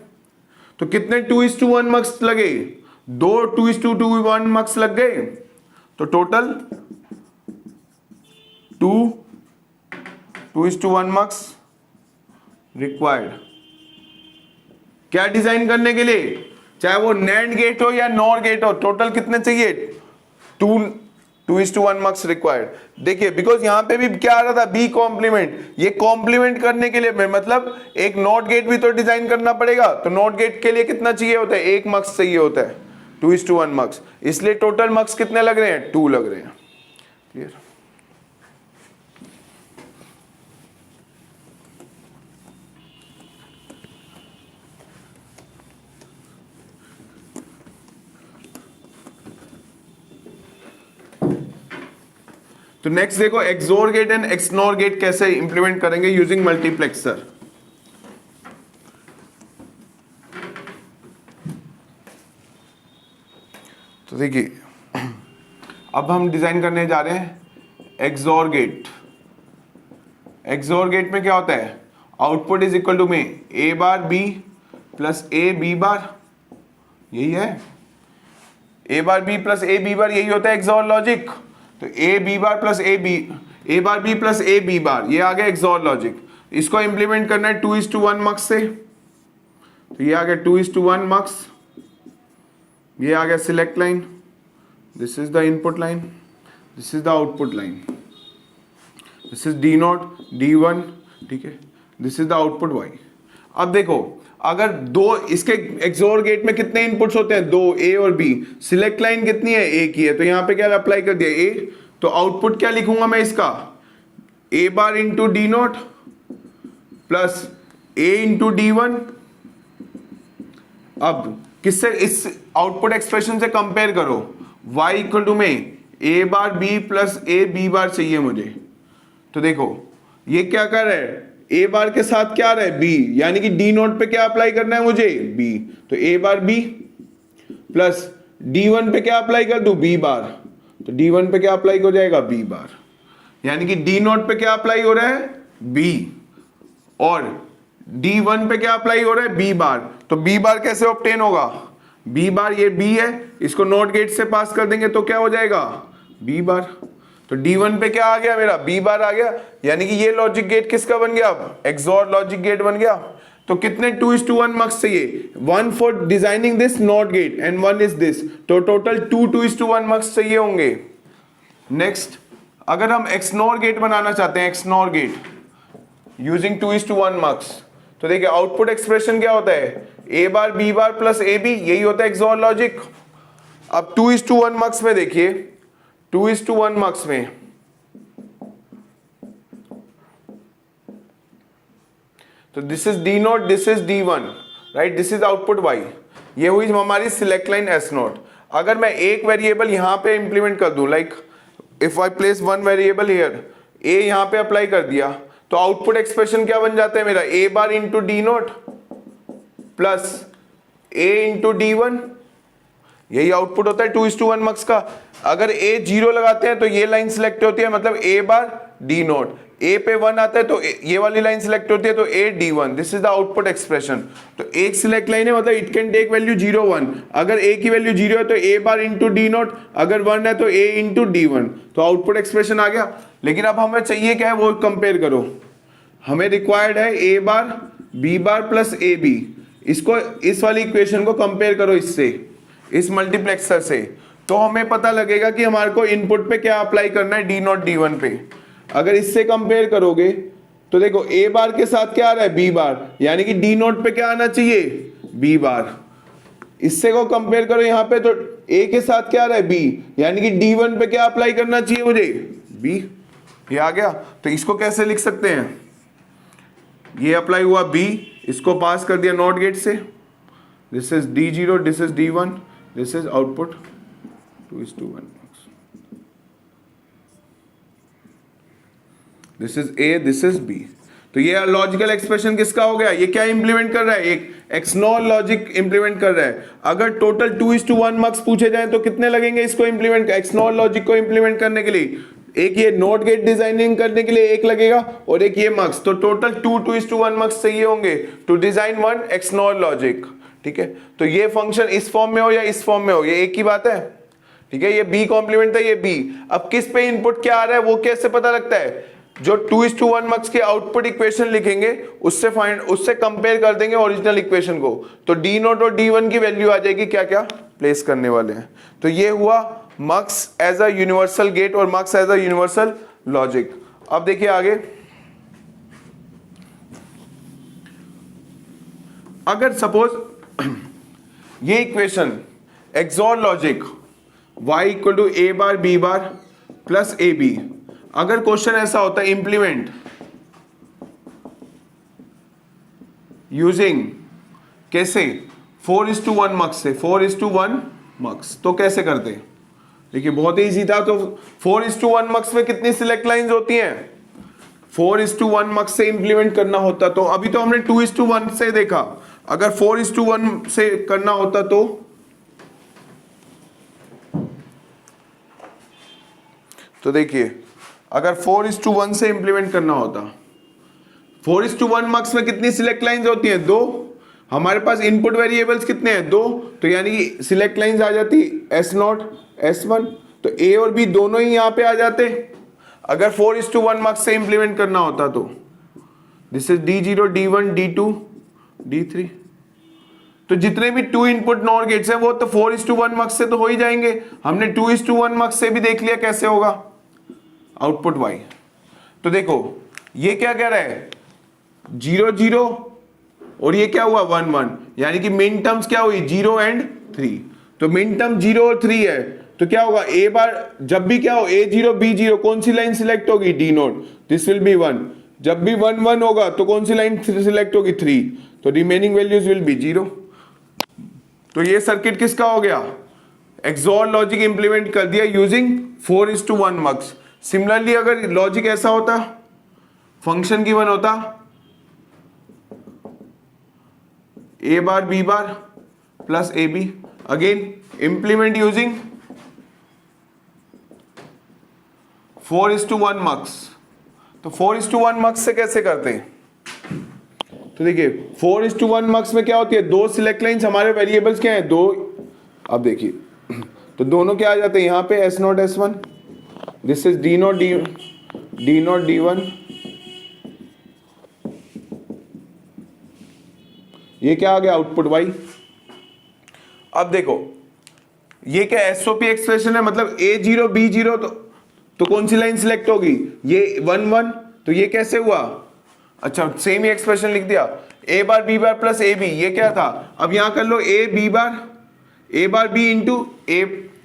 तो कितने 2:1 मक्स लगे, 2 2:1 मक्स लग गए, तो टोटल 2:1 मक्स रिक्वायर्ड। क्या डिजाइन करने के लिए, चाहे वो NAND गेट हो या NOR गेट हो, टोटल कितने चाहिए, 2:1 मक्स रिक्वायर्ड। देखिए बिकॉज यहां पे भी क्या आ रहा था, बी कॉम्प्लीमेंट, ये कॉम्प्लीमेंट करने के लिए मतलब एक नॉट गेट भी तो डिजाइन करना पड़ेगा। तो नॉट गेट के लिए कितना चाहिए होता है, 1 मक्स चाहिए होता है, 2:1 मक्स, इसलिए टोटल मक्स कितने लग रहे हैं, 2 लग रहे हैं। क्लियर, तो नेक्स्ट देखो XOR gate and XNOR gate कैसे इंप्लीमेंट करेंगे यूजिंग मल्टीप्लेक्सर। तो देखिए अब हम डिजाइन करने जा रहे हैं एक्सोर गेट। एक्सोर गेट में क्या होता है, आउटपुट इज इक्वल टू में A bar B plus A B bar, यही है, A bar B plus A B bar, यही होता है एक्सोर लॉजिक। तो A B bar plus A B, A bar B plus A B bar, ये आ गया एक्सोर लॉजिक। इसको इंप्लीमेंट करना है 2:1 मक्स से, तो ये आ गया 2:1 मक्स, ये आ गया select line, this is the input line, this is the output line, this is D0 D1, ठीक है, this is the output y। अब देखो अगर दो इसके एक्सोर गेट में कितने इनपुट्स होते हैं, 2, a और b, सिलेक्ट लाइन कितनी है, a की है, तो यहां पे क्या अप्लाई कर दिया a, तो आउटपुट क्या लिखूंगा मैं इसका, A bar into D naught plus A into D one. अब किससे, इस आउटपुट एक्सप्रेशन से कंपेयर करो, y इक्वल टू में A bar B plus A B bar चाहिए मुझे। तो देखो ये क्या कर रहा है, ए बार के साथ क्या आ रहा है बी, यानी कि डी नोट पे क्या अप्लाई करना है मुझे बी, तो ए bar B plus D one पे क्या अप्लाई कर दूं बी बार, तो डी वन पे क्या अप्लाई हो जाएगा बी बार, यानी कि डी नोट पे क्या अप्लाई हो रहा है बी और डी वन पे क्या अप्लाई हो रहा है बी बार। तो बी बार कैसे ऑब्टेन होगा, बी बार ये बी है, इसको नॉट गेट से पास कर देंगे तो क्या हो जाएगा बी बार। तो D1 पे क्या आ गया मेरा बी बार आ गया, यानी कि ये लॉजिक गेट किसका बन गया, अब एक्सॉर लॉजिक गेट बन गया। तो कितने 2:1 मार्क्स चाहिए, 1 for designing this not gate and 1 is this, तो टोटल 2:1 मार्क्स चाहिए होंगे। नेक्स्ट, अगर हम एक्सनॉर गेट बनाना चाहते हैं, एक्सनॉर गेट यूजिंग 2:1 मार्क्स, तो देखिए आउटपुट एक्सप्रेशन क्या होता है, A bar B bar plus A B, यही होता है एक्सॉर लॉजिक। अब 2:1 मार्क्स में देखिए, 2:1 मार्क्स में तो this is D naught, this is D one, right, this is output Y, ये हुई हमारी सिलेक्ट लाइन एस नोट। अगर मैं एक वेरिएबल यहां पे इंप्लीमेंट कर दूं, like if I place one variable here, A यहां पे अप्लाई कर दिया, तो आउटपुट एक्सप्रेशन क्या बन जाता है मेरा, ए bar into D naught plus A into D one, यही आउटपुट होता है 2:1 मार्क्स का। अगर ए 0 लगाते हैं तो ये लाइन सिलेक्ट होती है, मतलब ए बार डी नोट, ए पे 1 आता है तो ये वाली लाइन सिलेक्ट होती है, तो A D one, this is the output expression. तो एक सिलेक्ट लाइन है, मतलब इट कैन टेक वैल्यू 0 1, अगर ए की वैल्यू 0 है तो ए बार इंटू डी नोट, अगर 1 है तो ए इंटू डी वन, तो आउटपुट एक्सप्रेशन आ गया। लेकिन अब हमें चाहिए क्या है वो कंपेयर करो, हमें रिक्वायर्ड है A bar B bar plus A B, इसको इस वाली इक्वेशन को कंपेयर करो इससे, इस मल्टीप्लेक्सर से, तो हमें पता लगेगा कि हमारे को इनपुट पे क्या अप्लाई करना है डी नॉट डी वन पे। अगर इससे कंपेयर करोगे तो देखो ए बार के साथ क्या आ रहा है बी बार, यानी कि डी नॉट पे क्या आना चाहिए बी बार। इससे को कंपेयर करो यहां पे, तो ए के साथ क्या आ रहा है बी, यानी कि डी वन पे क्या अप्लाई करना चाहिए मुझे बी, ये आ गया। तो इसको कैसे लिख सकते हैं, ये अप्लाई हुआ बी, इसको पास कर दिया नॉट गेट से, this is D0, this is D1, this is output 2:1, this is A, this is B। तो ये लॉजिकल एक्सप्रेशन किसका हो गया, ये क्या इंप्लीमेंट कर रहा है, एक एक्सनॉर लॉजिक इंप्लीमेंट कर रहा है। अगर टोटल 2:1 मार्क्स पूछे जाए तो कितने लगेंगे इसको इंप्लीमेंट, एक्सनॉर लॉजिक को इंप्लीमेंट करने के लिए, एक ये नोट गेट डिजाइनिंग करने के लिए एक लगेगा और एक ये मार्क्स, तो टोटल 2:1 मार्क्स चाहिए होंगे to design one XNOR logic. ठीक है, तो ये फंक्शन इस फॉर्म में हो या इस फॉर्म में हो, ये एक ही बात है। ठीक है, ये बी कॉम्प्लीमेंट था, ये बी। अब किस पे इनपुट क्या आ रहा है वो कैसे पता लगता है, जो 2:1 मार्क्स के आउटपुट इक्वेशन लिखेंगे उससे कंपेयर कर देंगे ओरिजिनल इक्वेशन को, तो डी नोट और डी वन की वैल्यू आ जाएगी क्या क्या प्लेस करने वाले हैं। तो ये हुआ mux as a universal gate और mux as a universal logic. अब देखिए आगे, अगर सपोज ये equation XOR logic y equal to A bar B bar plus A B, अगर क्वेश्चन ऐसा होता है इंप्लीमेंट यूजिंग कैसे 4:1 मक्स से, 4:1 मक्स, तो कैसे करते, देखिए बहुत ही इजी था। तो 4:1 मक्स में कितनी सिलेक्ट लाइंस होती हैं, 4:1 मक्स से इंप्लीमेंट करना होता, तो अभी तो हमने 2:1 से देखा, अगर 4:1 से करना होता तो देखिए अगर 4:1 से इंप्लीमेंट करना होता, 4:1 मार्क्स में कितनी सिलेक्ट लाइंस होती हैं, 2, हमारे पास इनपुट वेरिएबल्स कितने हैं 2, तो यानी कि सिलेक्ट लाइंस आ जाती S0 S1, तो A और B दोनों ही यहां पे आ जाते। अगर 4:1 मार्क्स से इंप्लीमेंट करना होता तो this is D0 D1 D2 D3, तो जितने भी 2 इनपुट नॉर गेट्स हैं वो तो 4:1 मार्क्स से तो हो ही जाएंगे। हमने 2:1 मार्क्स से भी देख लिया कैसे होगा आउटपुट y। तो देखो ये क्या कह रहा है 0 0 और ये क्या हुआ 1 1, यानी कि मिन टर्म्स क्या हुई 0 एंड 3, तो मिन टर्म 0 और 3 है, तो क्या होगा ए बार, जब भी क्या हो A0 B0 कौन सी लाइन सिलेक्ट होगी, D note, this will be 1। जब भी 1 1 होगा तो कौन सी लाइन सिलेक्ट होगी, 3, तो रिमेनिंग वैल्यूज विल बी 0। तो ये सर्किट किसका हो गया, एक्सोर लॉजिक इंप्लीमेंट कर दिया यूजिंग 4:1 मक्स। सिमिलरली अगर लॉजिक ऐसा होता, फंक्शन गिवन होता A bar B bar plus A B, again implement using 4:1 mux. तो 4:1 मक्स से कैसे करते हैं, तो देखिए 4:1 मक्स में क्या होती है, दो सिलेक्ट लाइंस, हमारे वेरिएबल्स क्या है, दो। अब देखिए तो दोनों क्या आ जाते हैं यहाँ पे S0 S1, this is D naught D1, ये क्या आ गया आउटपुट Y। अब देखो ये क्या SOP एक्सप्रेशन है, मतलब A0 B0 तो कौन सी लाइन सिलेक्ट होगी, ये 1 1, तो ये कैसे हुआ, अच्छा सेम ही एक्सप्रेशन लिख दिया, A bar B bar plus A B, ये क्या था, अब यहां कर लो A bar B into A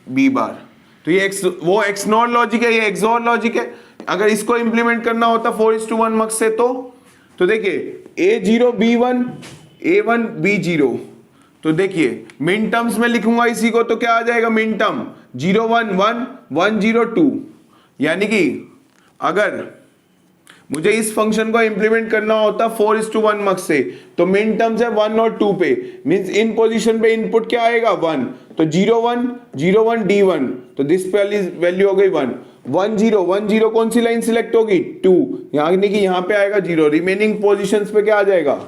B bar, तो ये वो एक्सनॉर लॉजिक है, ये एक्सोर लॉजिक है। अगर इसको इंप्लीमेंट करना होता 4:1 मक्स से तो देखिए A0 B1 A1 B0, तो देखिए मिन टर्म्स में लिखूंगा इसी को, तो क्या आ जाएगा मिन टर्म 0 1 1 1 0 2, यानी कि अगर मुझे इस फंक्शन को इंप्लीमेंट करना होता 4:1 मक्स से, तो मिन टर्म्स है 1 और 2 पे, मींस इन पोजीशन पे इनपुट क्या आएगा 1, तो 0 1 0 1 D1, तो दिस वाली वैल्यू हो गई 1 1 0 1 0, कौन सी लाइन सिलेक्ट होगी 2, यानी कि यहां पे आएगा 0, रिमेनिंग पोजीशंस पे क्या आ जाएगा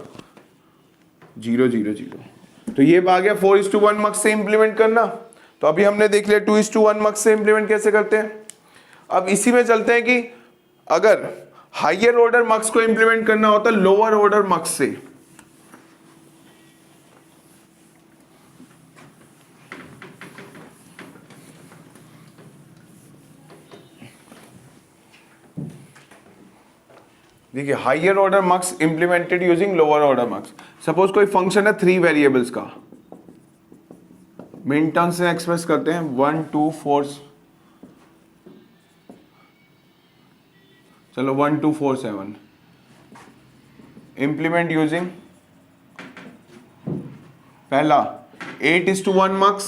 0 0 0। तो ये आ गया 4:1 मक्स से इंप्लीमेंट करना। तो अभी हमने देख लिया 2:1 मक्स से इंप्लीमेंट कैसे करते हैं। अब इसी में चलते हैं कि अगर हायर ऑर्डर मक्स को इंप्लीमेंट करना होता लोअर ऑर्डर मक्स से, देखिए higher order mux implemented using lower order mux. Suppose कोई फंक्शन है 3 वेरिएबल्स का, मिन टर्म्स से एक्सप्रेस करते हैं 1 2 4, चलो 1 2 4 7, इंप्लीमेंट यूजिंग पहला 8:1 मक्स,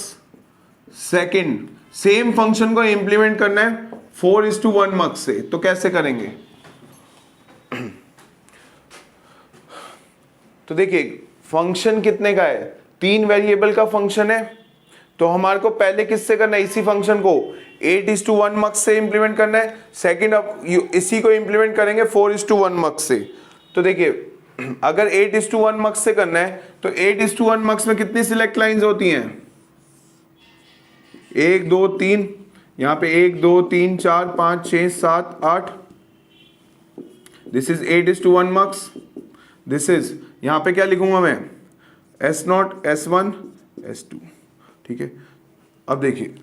सेकंड सेम फंक्शन को इंप्लीमेंट करना है 4:1 मक्स से, तो कैसे करेंगे। तो देखिए फंक्शन कितने का है, 3 वेरिएबल का फंक्शन है, तो हमारे को पहले किससे करना है, इसी फंक्शन को 8:1 मक्स से इंप्लीमेंट करना है, सेकंड अब इसी को इंप्लीमेंट करेंगे 4:1 मक्स से। तो देखिए अगर 8:1 मक्स से करना है तो 8:1 मक्स में कितनी सिलेक्ट लाइंस होती हैं, 1 2 3, यहां पे 1 2 3 4 5 6 7 8, दिस इज 8:1 मक्स, दिस इज यहां पे क्या लिखूंगा मैं S0 S1 S2, ठीक है। अब देखिए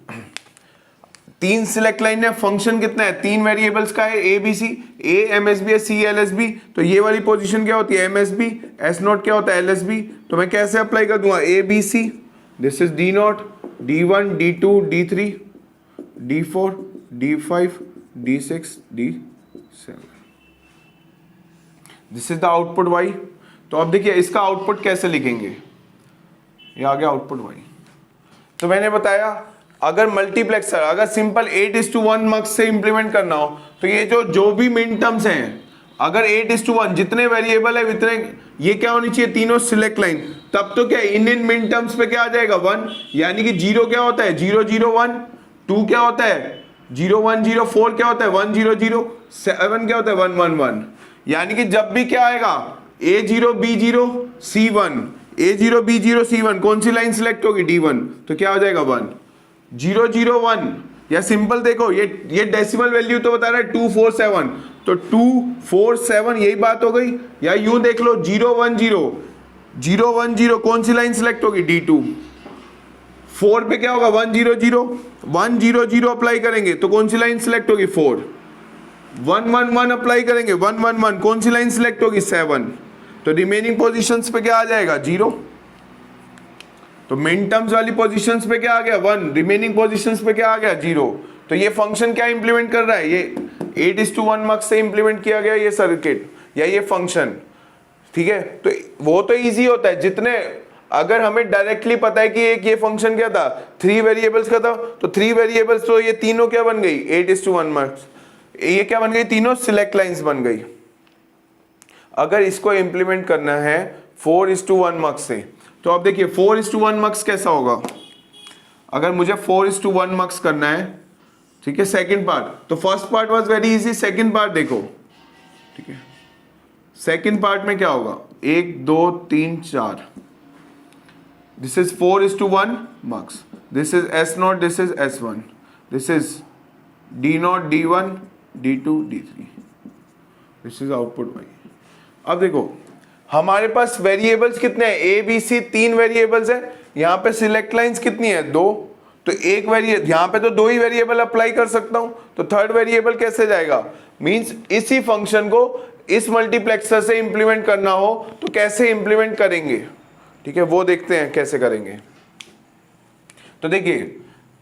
3 सिलेक्ट लाइन है, फंक्शन कितना है, 3 वेरिएबल्स का है, A B C, A MSB है, सी LSB, तो ये वाली पोजीशन क्या होती है MSB, S0 क्या होता है LSB, तो मैं कैसे अप्लाई कर दूंगा ABC, this is D0 D1 D2 D3 D4 D5 D6 D7, this is the output Y। तो अब देखिए इसका आउटपुट कैसे लिखेंगे, ये आ गया आउटपुट Y। तो मैंने बताया अगर मल्टीप्लेक्सर, अगर सिंपल 8:1 मक्स से इंप्लीमेंट करना हो तो ये जो भी मिन टर्म्स हैं, अगर 8:1 जितने वेरिएबल है उतने, ये क्या होनी चाहिए तीनों सिलेक्ट लाइन, तब तो क्या इन मिन टर्म्स पे क्या आ जाएगा 1, यानी कि 0 क्या होता है 0 0 1, 2 क्या होता है 0 1 0, 4 क्या होता है 1 0 0, 7 क्या होता है 1 1 1, यानी कि जब भी क्या आएगा A0 B0 C1, A0 B0 C1 कौन सी लाइन सिलेक्ट होगी D1, तो क्या हो जाएगा 1 0 0 1, या सिंपल देखो ये डेसिमल वैल्यू तो बता रहा है 2 4 7, तो 2 4 7 यही बात हो गई, या यूं देख लो 0 1 0 0 1 0 कौन सी लाइन सिलेक्ट होगी D2, 4 पे क्या होगा 1 0 0 1 0 0 अप्लाई करेंगे तो कौन सी लाइन सिलेक्ट होगी 4, 1 1 1 अप्लाई करेंगे 1 1 1 कौन सी लाइन सिलेक्ट होगी 7, तो रिमेनिंग पोजीशंस पे क्या आ जाएगा 0। तो मिन टर्म्स वाली पोजीशंस पे क्या आ गया 1, रिमेनिंग पोजीशंस पे क्या आ गया 0। तो ये फंक्शन क्या इंप्लीमेंट कर रहा है, ये 8:1 मक्स से इंप्लीमेंट किया गया ये सर्किट या ये फंक्शन, ठीक है। तो वो तो इजी होता है जितने, अगर हमें डायरेक्टली पता है कि एक ये फंक्शन क्या था 3 वेरिएबल्स का था, तो 3 वेरिएबल्स तो ये तीनों क्या बन गई 8:1 मक्स, ये क्या बन गई तीनों सिलेक्ट लाइंस बन गई। अगर इसको इंप्लीमेंट करना है 4:1 मक्स से, तो अब देखिए 4:1 मक्स कैसा होगा। अगर मुझे 4:1 मक्स करना है, ठीक है, सेकंड पार्ट, तो first part was very easy, second part देखो, ठीक है। सेकंड पार्ट में क्या होगा 1 2 3 4, this is 4:1 mux, this is S0, this is S1, this is D0 D1 D2 D3, this is output भाई। अब देखो हमारे पास वेरिएबल्स कितने हैं, ए बी सी 3 वेरिएबल्स है, यहाँ पे सिलेक्ट लाइंस कितनी है 2, तो एक वेरिएबल यहाँ पे तो 2 ही वेरिएबल अप्लाई कर सकता हूं, तो थर्ड वेरिएबल कैसे जाएगा, मींस इसी फंक्शन को इस मल्टीप्लेक्सर से इंप्लीमेंट करना हो तो कैसे इंप्लीमेंट करेंगे, ठीक है, वो देखते हैं कैसे करेंगे। तो देखिए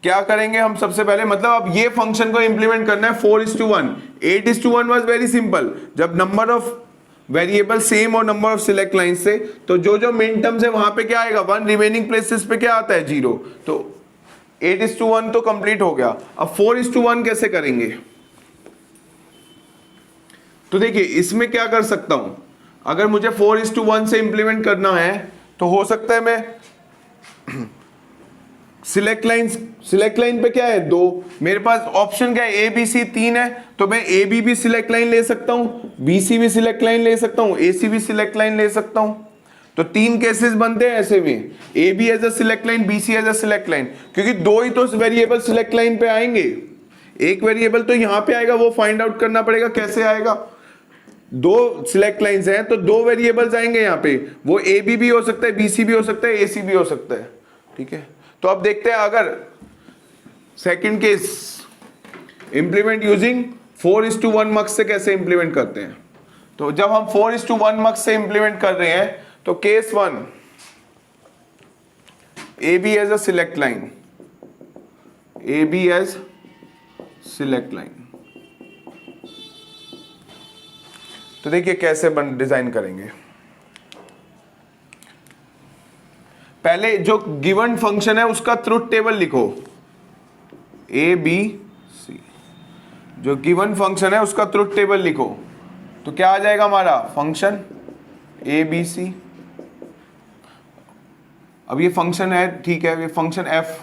क्या करेंगे हम सबसे पहले, मतलब अब ये फंक्शन को इंप्लीमेंट करना है 4:1, 8:1 वाज वेरी सिंपल, जब नंबर ऑफ वेरिएबल सेम और नंबर ऑफ सिलेक्ट लाइंस से, तो जो जो मिन टर्म्स है वहां पे क्या आएगा 1, रिमेनिंग प्लेसेस पे क्या आता है 0, तो 8:1 तो कंप्लीट हो गया। अब 4:1 कैसे करेंगे, तो देखिए इसमें क्या कर सकता हूं, अगर मुझे 4:1 से इंप्लीमेंट करना है तो हो सकता है मैं सिलेक्ट लाइन पे क्या है 2, मेरे पास ऑप्शन क्या है ए बी सी 3 है, तो मैं ए बी भी सिलेक्ट लाइन ले सकता हूं, बी सी भी सिलेक्ट लाइन ले सकता हूं, ए सी भी सिलेक्ट लाइन ले सकता हूं। तो 3 केसेस बनते हैं ऐसे में, A B as a select line, B C as a select line, क्योंकि 2 ही तो वेरिएबल सिलेक्ट लाइन पे आएंगे, एक वेरिएबल तो यहां पे आएगा, वो फाइंड आउट करना पड़ेगा कैसे आएगा। 2 सिलेक्ट लाइंस हैं तो 2 वेरिएबल्स आएंगे यहाँ पे, वो ए बी भी हो सकता है, बी सी भी हो सकता है, ए सी भी हो सकता है, ठीक है। तो अब देखते हैं अगर सेकंड केस इंप्लीमेंट यूजिंग 4:1 मक्स से कैसे इंप्लीमेंट करते हैं। तो जब हम 4:1 मक्स से इंप्लीमेंट कर रहे हैं, तो case 1 A B as a select line, A B as select line, तो देखिए कैसे डिजाइन करेंगे। पहले जो गिवन फंक्शन है उसका ट्रुथ टेबल लिखो, ए बी सी, जो गिवन फंक्शन है उसका ट्रुथ टेबल लिखो, तो क्या आ जाएगा हमारा फंक्शन ए बी सी। अब ये फंक्शन है, ठीक है, ये फंक्शन एफ,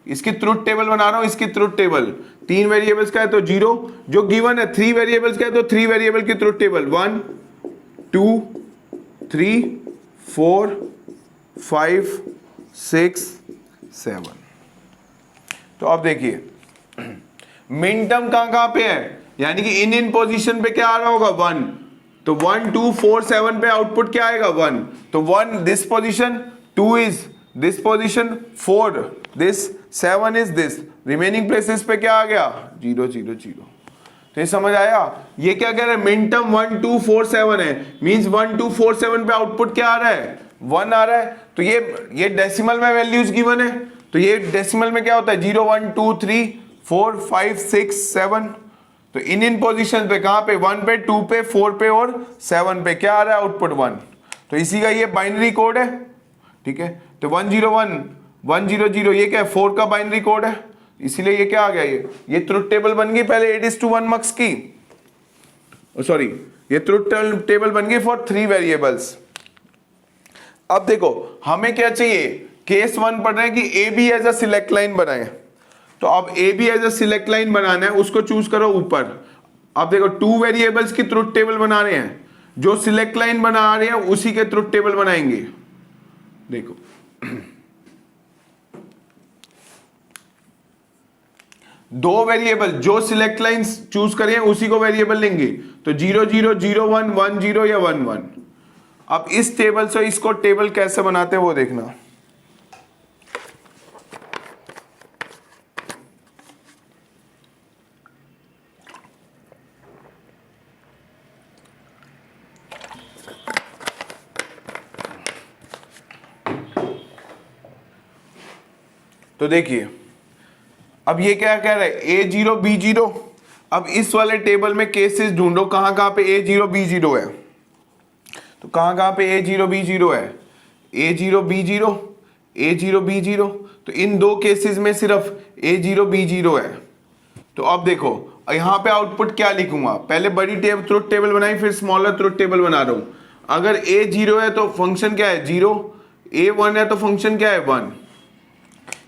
इसकी ट्रुथ टेबल बना रहा हूं, इसकी ट्रुथ टेबल 3 वेरिएबल्स का है तो 0, जो गिवन है 3 वेरिएबल्स का है तो 3 वेरिएबल की ट्रुथ टेबल 1 2 3 4 5 6 7। तो अब देखिए मिन टर्म कहां पे है, यानी कि इन पोजीशन पे क्या आ रहा होगा 1, तो 1 2 4 7 पे आउटपुट क्या आएगा 1, तो 1 this position, 2 is this position, 4 this, 7 is this, remaining places पे क्या आ गया 0 0 0। तो ये समझ आया, ये क्या कह रहा है मिन टर्म 1 2 4 7 है, मींस 1 2 4 7 पे आउटपुट क्या आ रहा है 1 आ रहा है। तो ये डेसिमल में वैल्यूज गिवन है, तो ये डेसिमल में क्या होता है 0 1 2 3 4 5 6 7, तो इन पोजीशन पे कहां पे 1 पे 2 पे 4 पे और 7 पे क्या आ रहा है आउटपुट 1। तो इसी का ये बाइनरी कोड है, ठीक है। तो 1 0 1 1 0 0 ये क्या है 4 का बाइनरी कोड है, इसीलिए ये क्या आ गया, ये ट्रुथ टेबल बन गई पहले 8:1 मक्स की, सॉरी ये ट्रुथ टेबल बन गई फॉर 3 वेरिएबल्स। अब देखो हमें क्या चाहिए, केस 1 पढ़ रहे हैं कि A B as a select line बनाए, तो अब A B as a select line बनाना है, उसको चूज करो ऊपर। अब देखो 2 वेरिएबल्स की ट्रुथ टेबल बना रहे हैं, जो सिलेक्ट लाइन बना रहे हैं उसी के ट्रुथ टेबल बनाएंगे। देखो 2 वेरिएबल जो सिलेक्ट लाइंस चूज करें उसी को वेरिएबल लेंगे, तो 0 0 0 1 1 0 या 1 1। अब इस टेबल से इसको टेबल कैसे बनाते हैं वो देखना। तो देखिए अब ये क्या कह रहा है, A0 B0। अब इस वाले टेबल में केसेस ढूंढो कहां कहां पे A0 B0 है। तो कहां कहां पे A0 B0 है, A0 B0 A0 B0। तो इन दो केसेस में सिर्फ A0 B0 है। तो अब देखो यहां पे आउटपुट क्या लिखूंगा, पहले बड़ी ट्रुथ टेबल बनाई फिर स्मॉलर ट्रुथ टेबल बना रहा हूं। अगर A0 है तो फंक्शन क्या है 0, A1 है तो फंक्शन क्या है 1।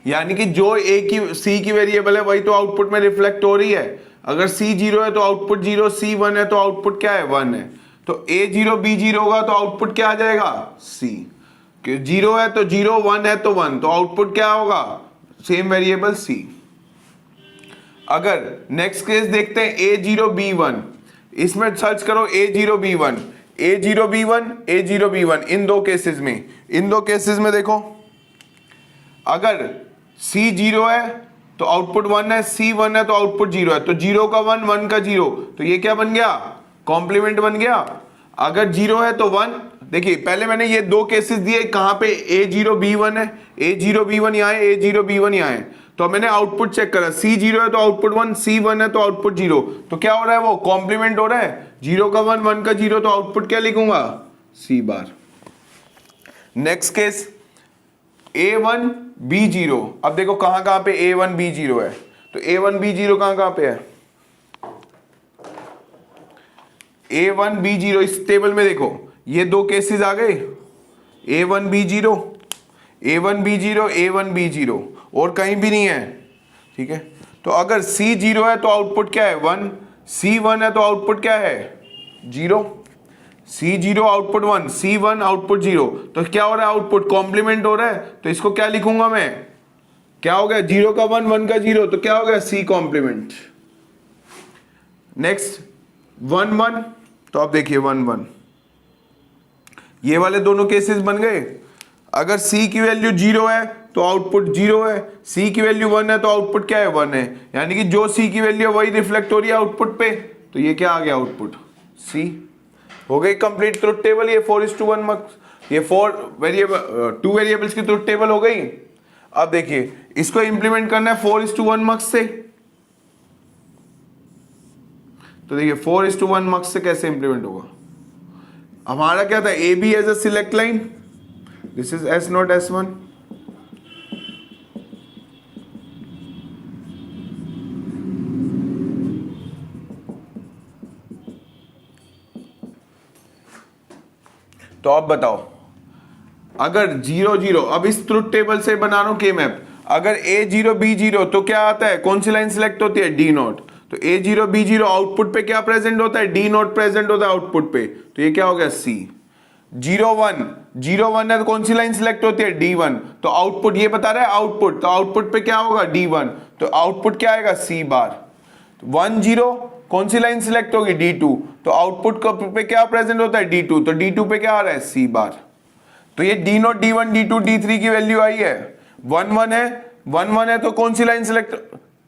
यानी कि जो A की C की वेरिएबल है वही तो आउटपुट में रिफ्लेक्ट हो रही है। अगर C0 है तो आउटपुट 0, C1 है तो आउटपुट क्या है 1 है। तो A0 B0 होगा तो आउटपुट क्या आ जाएगा C। 0 है तो 0, 1 है तो 1, तो आउटपुट क्या होगा सेम वेरिएबल C। अगर नेक्स्ट केस देखते हैं A0 B1, इसमें सर्च करो A0 B1 A0 B1 A0 B1। इन दो केसेस में देखो अगर C0 है तो आउटपुट 1 है, C1 है तो आउटपुट 0 है। तो 0 का 1, 1 का 0, तो ये क्या बन गया कॉम्प्लीमेंट बन गया। अगर 0 है तो 1। देखिए पहले मैंने ये दो केसेस दिए, कहां पे A0 B1 है, A0 B1 यहां है, A0 B1 यहां है। तो मैंने आउटपुट चेक करा, C0 है तो आउटपुट 1, C1 है तो आउटपुट 0। तो क्या हो रहा है वो कॉम्प्लीमेंट हो रहा है, 0 का 1, 1 का 0, तो आउटपुट क्या लिखूंगा C बार। Next case A1 B0। अब देखो कहां कहां पे A1 B0 है। तो A1 B0 कहां कहां पे है, A1 B0 इस टेबल में देखो ये दो केसेस आ गए, A1 B0 A1 B0 A1 B0, और कहीं भी नहीं है। ठीक है, तो अगर C0 है तो आउटपुट क्या है 1, C1 है तो आउटपुट क्या है 0, C0 आउटपुट 1, C1 आउटपुट 0। तो क्या हो रहा है आउटपुट कॉम्प्लीमेंट हो रहा है। तो इसको क्या लिखूंगा मैं, क्या हो गया 0 का 1, 1 का 0, तो क्या हो गया C कॉम्प्लीमेंट। नेक्स्ट 1 1। तो आप देखिए 1 1, ये वाले दोनों केसेस बन गए। अगर C की वैल्यू 0 है तो आउटपुट 0 है, C की वैल्यू 1 है तो आउटपुट क्या है 1 है। यानी कि जो C की वैल्यू है वही रिफ्लेक्ट हो रही है आउटपुट पे। तो ये क्या आ गया आउटपुट C। हो गई कंप्लीट ट्रुथ टेबल। ये 4:1 मक्स, ये 2 वेरिएबल्स की ट्रुथ टेबल हो गई। अब देखिए इसको इंप्लीमेंट करना है 4:1 मक्स से। तो देखिए 4:1 मक्स से कैसे इंप्लीमेंट होगा। हमारा क्या था, A B as a select line, this is S naught S1। तो अब बताओ अगर 0 0, अब इस ट्रुथ टेबल से बना रहा हूं के मैप। अगर A0 B0 तो क्या आता है, कौन सी लाइन सिलेक्ट होती है D नॉट। तो A0 B0 आउटपुट पे क्या प्रेजेंट होता है D नॉट प्रेजेंट होता है आउटपुट पे। तो ये क्या हो गया C। 0 1 है तो कौन सी लाइन सिलेक्ट होती है D1। तो आउटपुट ये बता रहा है आउटपुट, तो आउटपुट पे क्या होगा D1, तो आउटपुट क्या आएगा C बार। 1 0 कौन सी लाइन सिलेक्ट होगी D2, तो आउटपुट पे क्या प्रेजेंट होता है D2, तो D2 पे क्या आ रहा है C बार। तो ये D naught D1 D2 D3 की वैल्यू आई है। 1 1 है तो कौन सी लाइन सिलेक्ट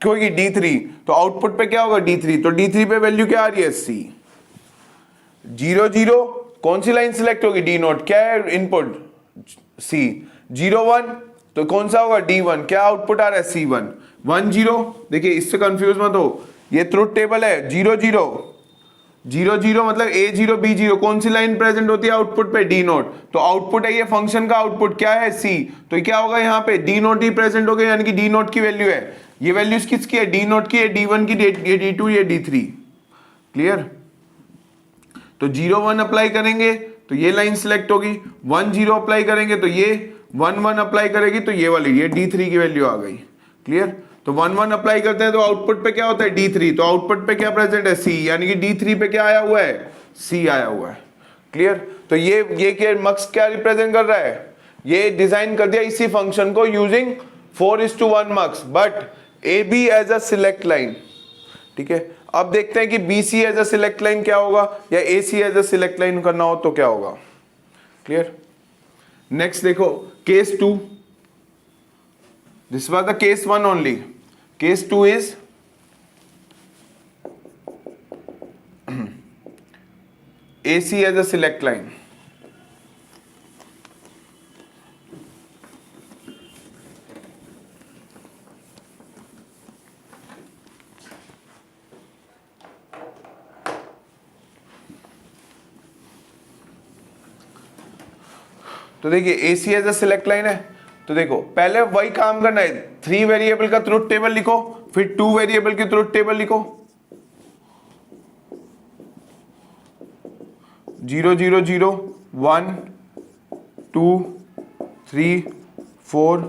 होगी D3, तो आउटपुट पे क्या होगा D3, तो D3 पे वैल्यू क्या आ रही है C। 0 0 कौन सी लाइन सिलेक्ट होगी D नॉट, क्या है इनपुट C। 0 1 तो कौन सा होगा D1, क्या आउटपुट आ रहा है C1। 1 0, देखिए इससे कंफ्यूज मत हो, ये ट्रुथ टेबल है। 0 0 मतलब A0 B0 कौन सी लाइन प्रेजेंट होती है आउटपुट पे D नॉट, तो आउटपुट है ये फंक्शन का आउटपुट क्या है C। तो क्या होगा यहाँ पे D नॉट ही प्रेजेंट हो गया, यानी कि D नॉट की वैल्यू है। ये वैल्यू किसकी है, D नॉट की है, D1 की, ये D2 ये D3। क्लियर। तो 0 1 अप्लाई करेंगे तो ये लाइन सिलेक्ट होगी, 1 0 अप्लाई करेंगे तो ये 1 1 अप्लाई करेगी तो ये वाली, ये D3 की वैल्यू आ गई। क्लियर। तो 1 1 अप्लाई करते हैं तो आउटपुट पे क्या होता है D3, तो आउटपुट पे क्या प्रेजेंट है C, यानी कि D3 पे क्या आया हुआ है C आया हुआ है। क्लियर। तो ये क्या मक्स क्या रिप्रेजेंट कर रहा है, ये डिजाइन कर दिया इसी फंक्शन को using 4:1 mux, but AB as a select line. ठीक है, अब देखते हैं कि BC as a select line क्या होगा, या AC as a select line करना हो तो क्या होगा। क्लियर। नेक्स्ट देखो case 2, this was the case 1 only. Case 2 is AC as a select line. तो देखिए A C as a select line है, तो देखो पहले वही काम करना है, 3 वेरिएबल का ट्रुथ टेबल लिखो, फिर 2 वेरिएबल की ट्रुथ टेबल लिखो, 0 0 0 1 2 3 4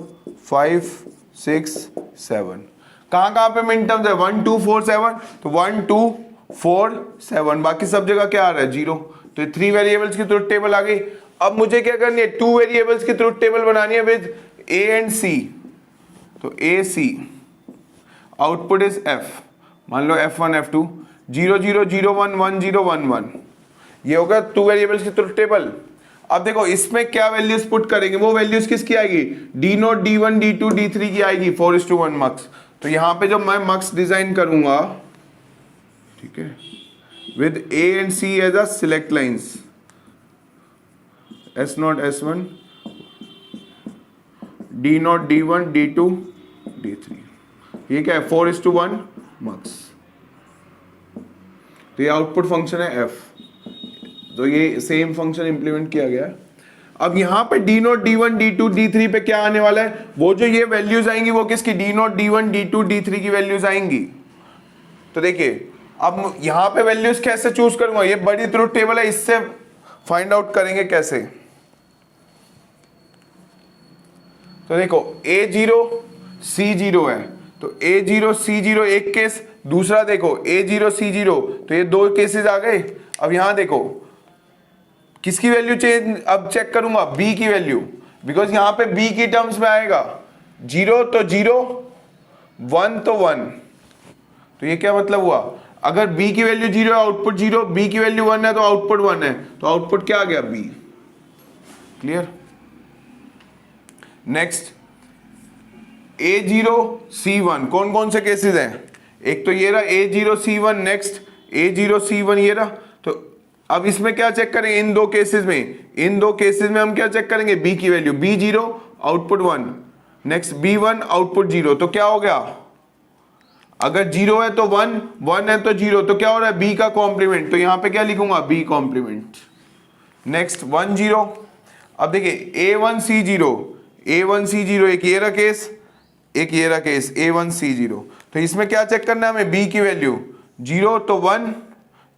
5 6 7, कहां कहां पे मिन टर्म्स है 1 2 4 7, तो 1 2 4 7, बाकी सब जगह क्या आ रहा है 0, तो 3 वेरिएबल्स की ट्रुथ टेबल आ गई। अब मुझे क्या करनी है 2 वेरिएबल्स की ट्रुथ टेबल बनानी है विद ए एंड सी, तो ए सी आउटपुट इज एफ, मान लो F1 F2 0 0 0 1 1 0 1 1, ये होगा 2 वेरिएबल्स की ट्रुथ टेबल। अब देखो इसमें क्या वैल्यूज पुट करेंगे, वो वैल्यूज किसकी आएगी, D naught D1 D2 D3 की आएगी 4:1 मक्स। तो यहां पे जब मैं मक्स डिजाइन करूंगा, ठीक है, with A and C as a select lines, S0 S1 D naught D1 D2 D3, ये क्या है 4:1 मक्स, तो ये आउटपुट फंक्शन है F, तो ये सेम फंक्शन इंप्लीमेंट किया गया। अब यहां पे D naught D1 D2 D3 पे क्या आने वाला है, वो जो ये वैल्यूज आएंगी वो किसकी, D naught D1 D2 D3 की वैल्यूज आएंगी। तो देखिए अब यहां पे वैल्यूज कैसे चूज करूंगा, ये बड़ी ट्रुथ टेबल है, इससे फाइंड आउट करेंगे कैसे। तो देखो A0 C0 है, तो A0 C0 एक केस, दूसरा देखो A0 C0, तो ये दो केसेस आ गए। अब यहां देखो किसकी वैल्यू चेंज, अब चेक करूंगा B की वैल्यू, बिकॉज यहां पे B की टर्म्स में आएगा 0 तो 0 1 तो 1, तो ये क्या मतलब हुआ, अगर B की वैल्यू 0 है आउटपुट 0, B की वैल्यू 1 है तो आउटपुट 1 है, तो आउटपुट क्या आ गया B। Clear. Next A0 C1, कौन कौन से केसेस हैं, एक तो ये रहा A0 C1, next A0 C1 ये रहा। तो अब इसमें क्या चेक करेंगे, इन दो केसेस में हम क्या चेक करेंगे, B की value, B0 output 1, next B1 output 0, तो क्या हो गया, अगर 0 है तो 1, 1 है तो 0, तो क्या हो रहा है B का कॉम्प्लीमेंट, तो यहां पे क्या लिखूंगा B कॉम्प्लीमेंट। नेक्स्ट 1 0, अब देखिए A1 C0, एक ये रहा केस, एक ये रहा केस A1 C0, तो इसमें क्या चेक करना है हमें, B की वैल्यू 0 तो 1,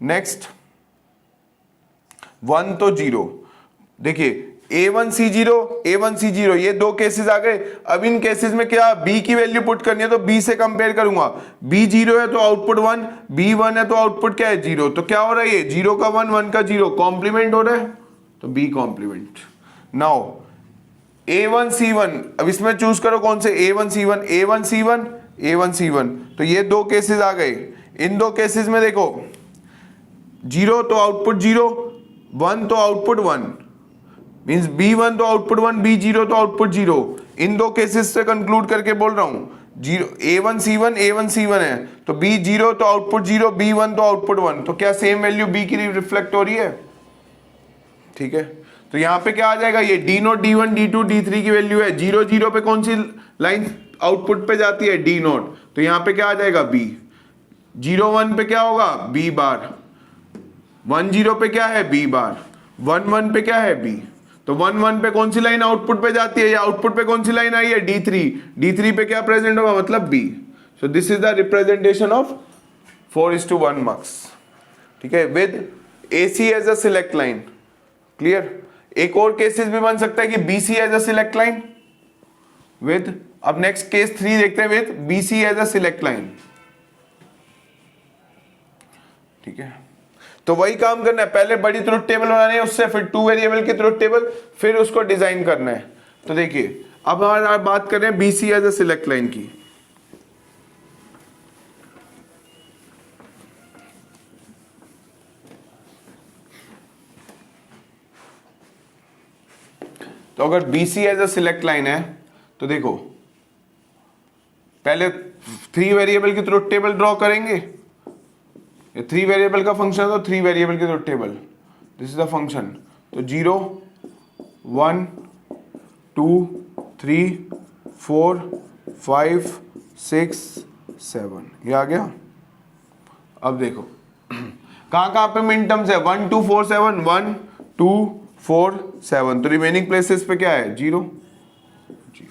नेक्स्ट 1 तो 0। देखिए A1 C0 ये दो केसेस आ गए। अब इन केसेस में क्या B की वैल्यू पुट करनी है, तो B से कंपेयर करूंगा, B 0 है तो आउटपुट 1, B 1 है तो आउटपुट क्या है 0, तो क्या हो रहा है ये 0 का 1 1 का 0 कॉम्प्लीमेंट हो रहा है, तो B complement. Now A1 C1, अब इसमें चूज करो कौन से, A1 C1, तो ये दो केसेस आ गए। इन दो केसेस में देखो 0 तो आउटपुट 0, 1 तो आउटपुट 1, मींस B1 तो आउटपुट 1, B0 तो आउटपुट 0। इन दो केसेस से कंक्लूड करके बोल रहा हूं, A1 C1 है, तो B0 तो आउटपुट 0, B1 तो आउटपुट 1, तो क्या सेम वैल्यू B की रिफ्लेक्ट हो रही है। ठीक है, तो यहां पे क्या आ जाएगा, ये D naught D1 D2 D3 की वैल्यू है, 0 0 पे कौन सी लाइन आउटपुट पे जाती है, D नोट, तो यहां पे क्या आ जाएगा B। 0 1 पे क्या होगा B बार, 1 0 पे क्या है B बार, 1 1 पे क्या है B, तो 1 1 पे कौन सी लाइन आउटपुट पे जाती है, या आउटपुट पे कौन सी लाइन आई है D3 पे क्या प्रेजेंट होगा, मतलब B। So this is the representation of 4:1 mux. ठीक है, with AC as a select line. Clear. एक और केसेस भी बन सकता है कि BC as a select line with, अब नेक्स्ट केस 3 देखते हैं, with BC as a select line. ठीक है, तो वही काम करना है, पहले बड़ी ट्रुथ टेबल बनानी है, उससे फिर 2 वेरिएबल की ट्रुथ टेबल, फिर उसको डिजाइन करना है। तो देखिए अब हम बात कर रहे हैं BC as a select line की। तो अगर BC as a select line है, तो देखो पहले 3 वेरिएबल की ट्रुथ टेबल ड्रॉ करेंगे, 3 वेरिएबल का फंक्शन है तो 3 वेरिएबल की truth table, this is the function. तो 0 1 2 3 4 5 6 7, ये आ गया। अब देखो कहां कहां पे मिन टर्म्स है, 1 2 4 7, 1 2 4 7, तो रिमेनिंग प्लेसेस पे क्या है 0 0।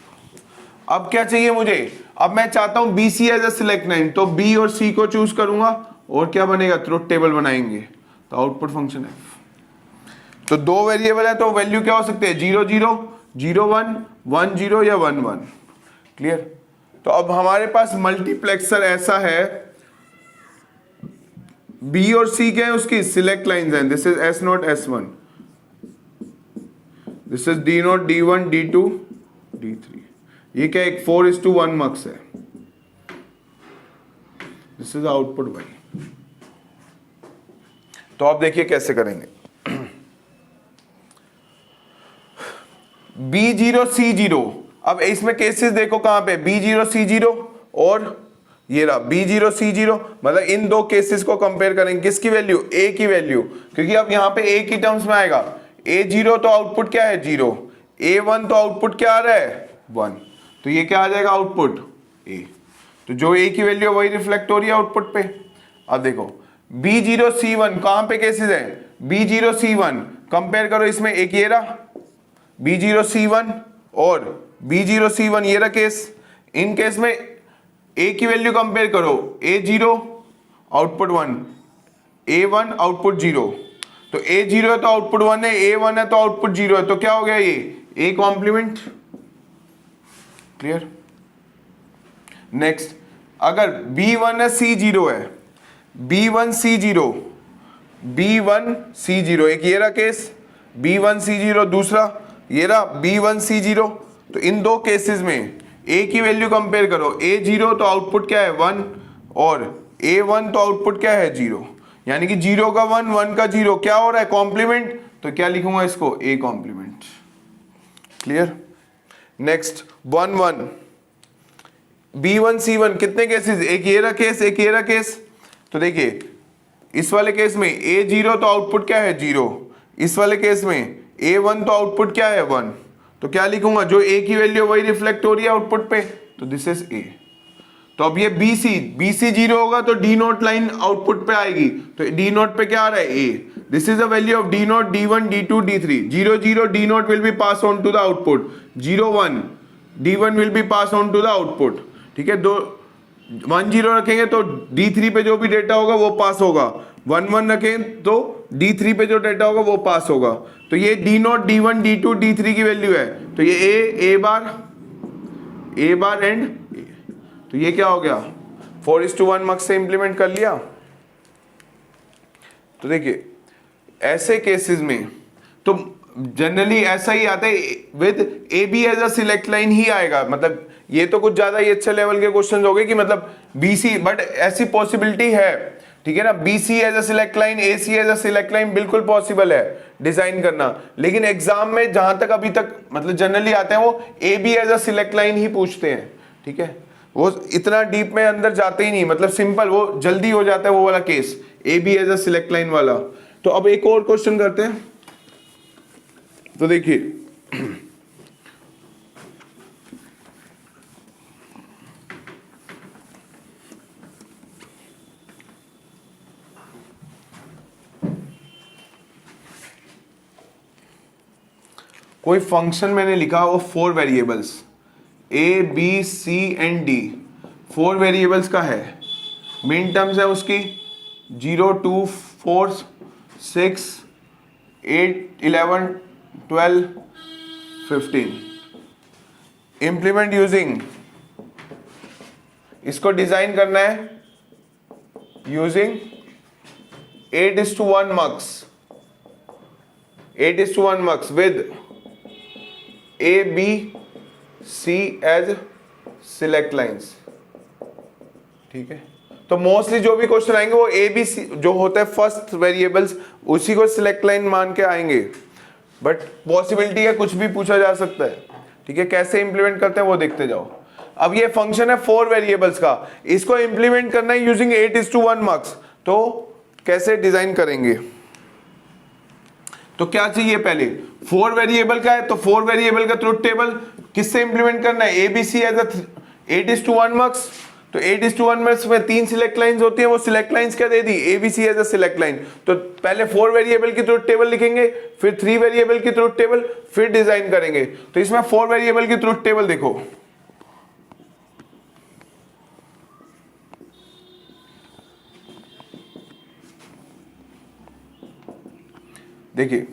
अब क्या चाहिए मुझे, अब मैं चाहता हूं B C as a select line, तो बी और सी को चूज करूंगा और क्या बनेगा, ट्रुथ टेबल बनाएंगे, तो आउटपुट फंक्शन है। तो दो वेरिएबल है तो वैल्यू क्या हो सकते हैं 0 0 0 1 1 0 या 1 1। क्लियर। तो अब हमारे पास मल्टीप्लेक्सर ऐसा है, बी और सी क्या है उसकी सिलेक्ट लाइंस हैं, this is S naught S1, this is D naught D1 D2 D3। ये क्या एक 4:1 मक्स है, दिस इज आउटपुट भाई। तो आप देखिए कैसे करेंगे, B0 C0। अब इसमें केसेस देखो कहां पे, B0 C0 और ये रहा B0 C0, मतलब इन दो केसेस को कंपेयर करेंगे, किसकी वैल्यू, A की वैल्यू, क्योंकि अब यहां पे A की टर्म्स में आएगा, A0 तो आउटपुट क्या है 0, A1 तो आउटपुट क्या आ रहा है 1, तो ये क्या आ जाएगा आउटपुट A। तो जो A की वैल्यू वही रिफ्लेक्ट हो रही है आउटपुट पे। अब देखो B0 C1 कहां पे केसेस है, B0 C1 कंपेयर करो, इसमें एक ये रहा B0 C1 और B0 C1 ये रहा केस, इन केस में A की वैल्यू कंपेयर करो, A0 आउटपुट 1, A1 आउटपुट 0, तो A0 है तो आउटपुट 1 है, A1 है तो आउटपुट 0 है, तो क्या हो गया ये A कॉम्प्लीमेंट। क्लियर। नेक्स्ट, अगर B1 है C0 है, B1 C0 B1 C0, एक ये रहा केस B1 C0, दूसरा ये रहा B1 C0, तो इन दो केसेस में A की वैल्यू कंपेयर करो, A0 तो आउटपुट क्या है 1 और A1 तो आउटपुट क्या है 0, यानी कि 0 का 1 1 का 0 क्या हो रहा है कॉम्प्लीमेंट, तो क्या लिखूंगा इसको A complement. Clear. Next 1 1 B1 C1 कितने केसेस, एक ये रहा केस एक ये रहा केस, तो देखिए इस वाले केस में A0 तो आउटपुट क्या है 0, इस वाले केस में A1 तो आउटपुट क्या है 1, तो क्या लिखूंगा, जो A की वैल्यू वही रिफ्लेक्ट हो रही है आउटपुट पे, तो दिस इज A। तो अब ये BC 0 होगा तो D नोट लाइन आउटपुट पे आएगी, तो D नोट पे क्या आ रहा है A, this is the value of D naught D1 D2 D3, 0 0 D naught will be pass on to the output, 0 1 D1 will be pass on to the output. ठीक है, दो 1 0 रखेंगे तो D3 पे जो भी डेटा होगा वो पास होगा, 1 1 रखें तो D3 पे जो डेटा होगा वो पास होगा, तो ये D naught D1 D2 D3 की वैल्यू है, तो ये A बार एंड A, तो ये क्या हो गया 4:1 मक्स से इंप्लीमेंट कर लिया। तो देखिए ऐसे केसेस में तो जनरली ऐसा ही आता है, with AB as a select line ही आएगा, मतलब ये तो कुछ ज्यादा ही अच्छे लेवल के क्वेश्चंस हो गए कि मतलब BC, बट ऐसी पॉसिबिलिटी है, ठीक है ना, BC as a select line AC as a select line बिल्कुल पॉसिबल है डिजाइन करना, लेकिन एग्जाम में जहां तक अभी तक मतलब जनरली आते हैं वो AB as a select line ही पूछते हैं। ठीक है, वो इतना डीप में अंदर जाते ही नहीं, मतलब सिंपल वो जल्दी हो जाता है वो वाला case AB as a select line वाला। तो अब एक और क्वेश्चन करते हैं, तो देखिए कोई फंक्शन मैंने लिखा वो 4 variables A B C and D, 4 variables का है, मेन टर्म्स है उसकी 0 2 4 6 8 11 12 15, इंप्लीमेंट यूजिंग, इसको डिजाइन करना है using 8:1 mux, 8:1 mux with A B C as select lines. ठीक है, तो मोस्टली जो भी क्वेश्चन आएंगे वो A B C जो होता है फर्स्ट वेरिएबल्स उसी को सिलेक्ट लाइन मान के आएंगे, बट पॉसिबिलिटी है कुछ भी पूछा जा सकता है। ठीक है, कैसे इंप्लीमेंट करते हैं वो देखते जाओ। अब ये फंक्शन है 4 वेरिएबल्स का, इसको इंप्लीमेंट करना है यूजिंग 8:1 मक्स, तो कैसे डिजाइन करेंगे, तो क्या चाहिए पहले 4 वेरिएबल का है, तो 4 वेरिएबल का ट्रुथ टेबल किससे इंप्लीमेंट करना है ABC एज 8:1 मक्स, तो 8:1 में इसमें 3 सिलेक्ट लाइंस होती हैं, वो सिलेक्ट लाइंस क्या दे दी, ABC as a select line. तो पहले 4 वेरिएबल की ट्रुथ टेबल लिखेंगे, फिर 3 वेरिएबल की ट्रुथ टेबल, फिर डिजाइन करेंगे। तो इसमें 4 वेरिएबल की ट्रुथ टेबल देखो, देखिए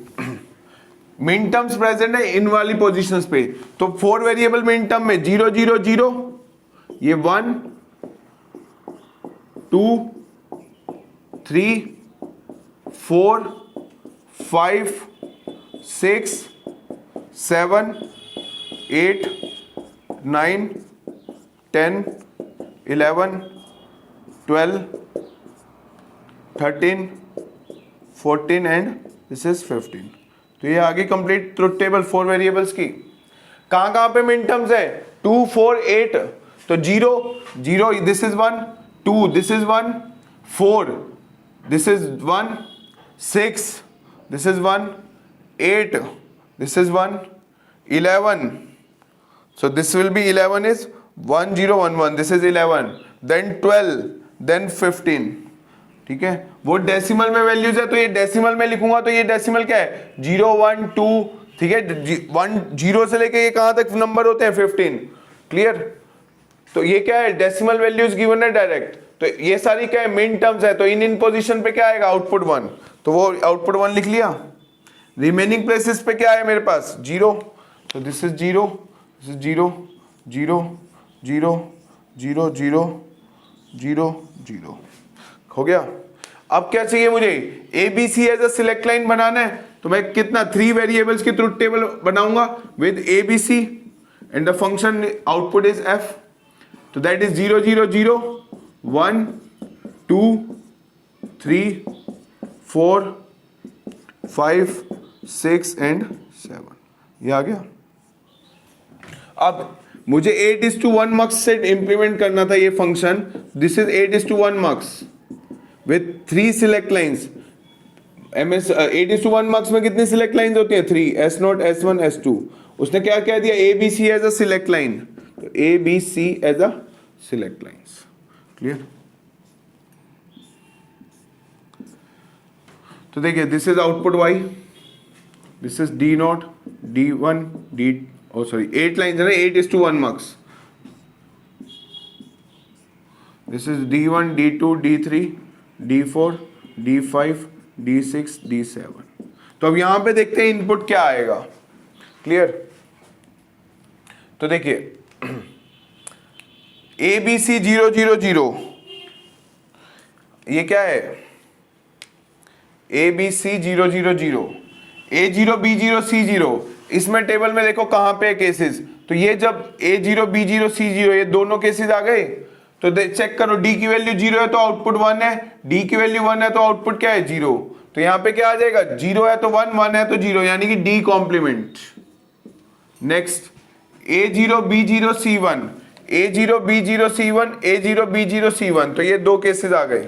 मिन टर्म्स प्रेजेंट है इन वाली पोजीशंस पे। तो 4 वेरिएबल मिन टर्म में 0 0 0, ये 1 2 3 4 5 6 7 8 9 10 11 12 13 14 एंड दिस इज 15। तो ये आगे कंप्लीट ट्रुथ टेबल 4 वेरिएबल्स की। कहां कहां पे मिन टर्म्स है, 2 4 8, तो 0 0 this is 1, 2 this is 1, 4 this is 1, 6 this is 1, 8 this is 1, 11, so this will be 11 is 1 0 1 1, this is 11, then 12, then 15। ठीक है, वो डेसिमल में वैल्यूज है तो ये डेसिमल में लिखूंगा, तो ये डेसिमल क्या है 0 1 2, ठीक है, 1 0 से लेके ये कहां तक नंबर होते हैं 15। क्लियर, तो ये क्या है डेसिमल वैल्यूज गिवन है डायरेक्ट। तो ये सारी क्या है मिन टर्म्स है, तो इन पोजीशन पे क्या आएगा आउटपुट 1, तो वो आउटपुट 1 लिख लिया। रिमेनिंग प्लेसेस पे क्या है मेरे पास 0, तो दिस इज 0 दिस इज 0 0 0 0 0 0 0 हो गया। अब क्या चाहिए मुझे, ABC as a select line बनाना है, तो मैं कितना 3 वेरिएबल्स की ट्रुथ टेबल बनाऊंगा with ABC and the function output is F। तो दैट इज 0 0 0 1 2 3 4 5 6 एंड 7, ये आ गया। अब मुझे 8:1 मक्स से इंप्लीमेंट करना था ये function, this is 8:1 मक्स with 3 select lines। MS 8:1 marks में कितनी सिलेक्ट लाइंस होती हैं 3, S0 S1 S2। उसने क्या कह दिया ABC as a select line, तो ABC as a select lines. Clear, तो देखिए this is output Y, this is D0 D1 D, oh sorry 8 lines है ना 8:1 marks, this is D1 D2 D3 D4 D5 D6 D7। तो अब यहां पे देखते हैं इनपुट क्या आएगा। क्लियर, तो देखिए ABC 0 0 0, ये क्या है ABC 0 0 0, A0 B0 C0। इसमें टेबल में देखो कहां पे है केसेस, तो ये जब A0 B0 C0 ये दोनों केसेस आ गए, तो चेक करो D की वैल्यू 0 है तो आउटपुट 1 है, D की वैल्यू 1 है तो आउटपुट क्या है 0। तो यहां पे क्या आ जाएगा 0 है तो 1 1 है तो 0, यानी कि D complement. Next A0 B0 C1, A0 B0 C1 A0 B0 C1, तो ये 2 केसेस आ गए।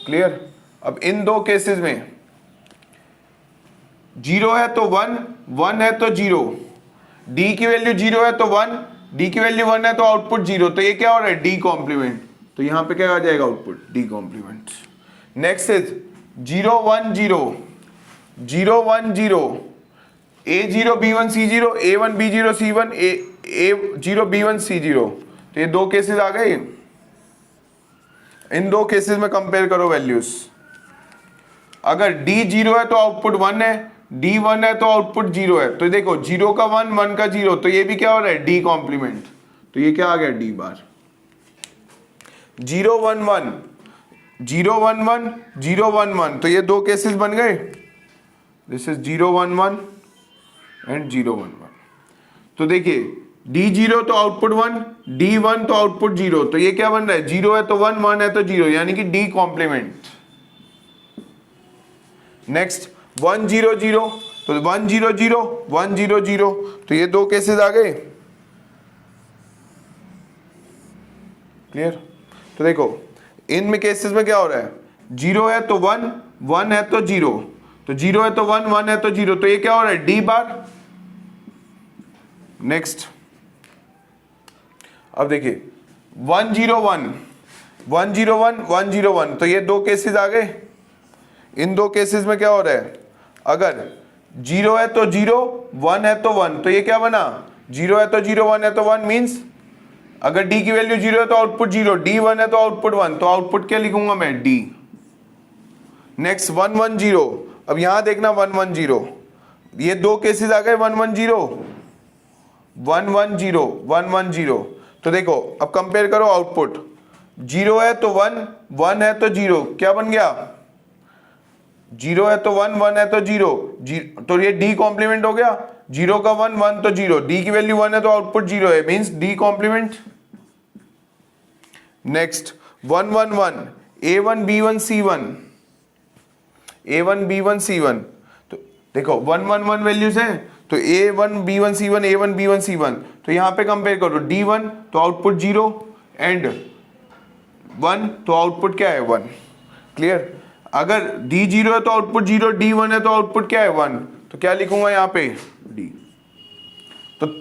क्लियर, अब इन 2 केसेस में 0 है तो 1 1 है तो 0, D की वैल्यू 0 है तो 1, D की वैल्यू 1 है तो आउटपुट 0, तो ये क्या हो रहा है D कॉम्प्लीमेंट। तो यहां पे क्या आ जाएगा output D complement. Next is 0 1 0 0 1 0, A0 B1 C0 A1 B0 C1 A0 B1 C0, तो ये 2 केसेस आ गए। इन 2 केसेस में कंपेयर करो वैल्यूज, अगर D 0 है तो आउटपुट 1 है, D 1 है तो आउटपुट 0 है। तो देखो 0 का 1 1 का 0, तो ये भी क्या हो रहा है D कॉम्प्लीमेंट, तो ये क्या आ गया D बार। 0 1 1 0 1 1 0 1 1, तो ये 2 केसेस बन गए, दिस इज 0 1 1 एंड 0 1 1। तो देखिए D 0 तो आउटपुट 1, D 1 तो आउटपुट 0, तो ये क्या बन रहा है 0 है तो 1 1 है तो 0, यानी कि D कॉम्प्लीमेंट। नेक्स्ट 1 0 0, तो 1 0 0 1 0 0, तो ये 2 केसेस आ गए। क्लियर, तो देखो इन केसेस में क्या हो रहा है 0 है तो 1 1 है तो 0, तो 0 है तो 1 1 है तो 0, तो ये क्या हो रहा है D बार। नेक्स्ट अब देखिए 101 101 101, तो ये दो केसेस आ गए। इन दो केसेस में क्या हो रहा है, अगर 0 है तो 0, 1 है तो 1, तो ये क्या बना, 0 है तो 0, 1 है तो 1, मींस अगर d की वैल्यू 0 है तो आउटपुट 0, d 1 है तो आउटपुट 1, तो आउटपुट क्या लिखूंगा मैं, d। नेक्स्ट 110, अब यहां देखना 110, ये दो केसेस आ गए 110 110 110, तो देखो अब कंपेयर करो आउटपुट, 0 है तो 1, 1 है तो 0, क्या बन गया, 0 है तो 1, 1 है तो 0, तो ये d कॉम्प्लीमेंट हो गया, 0 का 1, 1 तो 0, d की वैल्यू 1 है तो आउटपुट 0 है, means d complement. Next 111 a1 b1 c1 a1 b1 c1, तो देखो 111 वैल्यूज हैं, तो a1 b1 c1 a1 b1 c1, तो यहां पे कंपेयर करो, d1 तो आउटपुट 0 एंड 1 तो आउटपुट क्या है 1, क्लियर। अगर d 0 है तो आउटपुट 0, d 1 है तो आउटपुट क्या है 1, तो क्या लिखूंगा यहां पे d। तो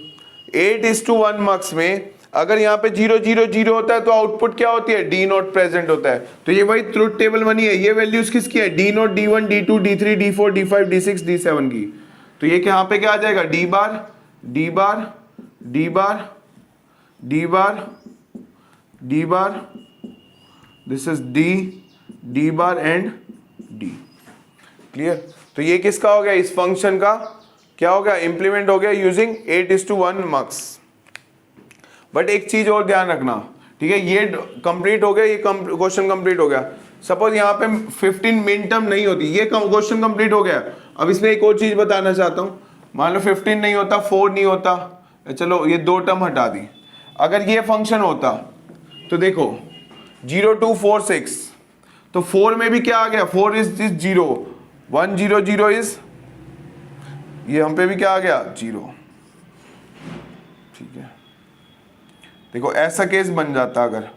8:1 मार्क्स में अगर यहाँ पे 0 0 0 होता है तो आउटपुट क्या होती है, d नॉट प्रेजेंट होता है, तो ये वही ट्रुथ टेबल बनी है। ये वैल्यूज किसकी है, d naught d1 d2 d3 d4 d5 d6 d7 की, तो ये यहाँ पे क्या आ जाएगा, d bar d bar d bar d bar d bar, this is d bar and d, clear. तो ये किसका हो गया, इस फंक्शन का क्या हो गया, इंप्लीमेंट हो गया यूजिंग 8:1 मार्क्स। बट एक चीज और ध्यान रखना, ठीक है, ये कंप्लीट हो गया, ये क्वेश्चन कंप्लीट हो गया। सपोज यहाँ पे 15 मिन टर्म नहीं होती, ये क्वेश्चन कंप्लीट हो गया। अब इसमें एक और चीज बताना चाहता हूँ, मान लो 15 नहीं होता, 4 नहीं होता, चलो ये दो टर्म हटा दी, अगर ये फंक्शन होता तो देखो 0 2 4 6, तो 4 में भी क्या आ गया, 4 इज 0, 1 0 0 इज, ये हम पे भी क्या आ गया 0, ठीक है। देखो ऐसा केस बन जाता, अगर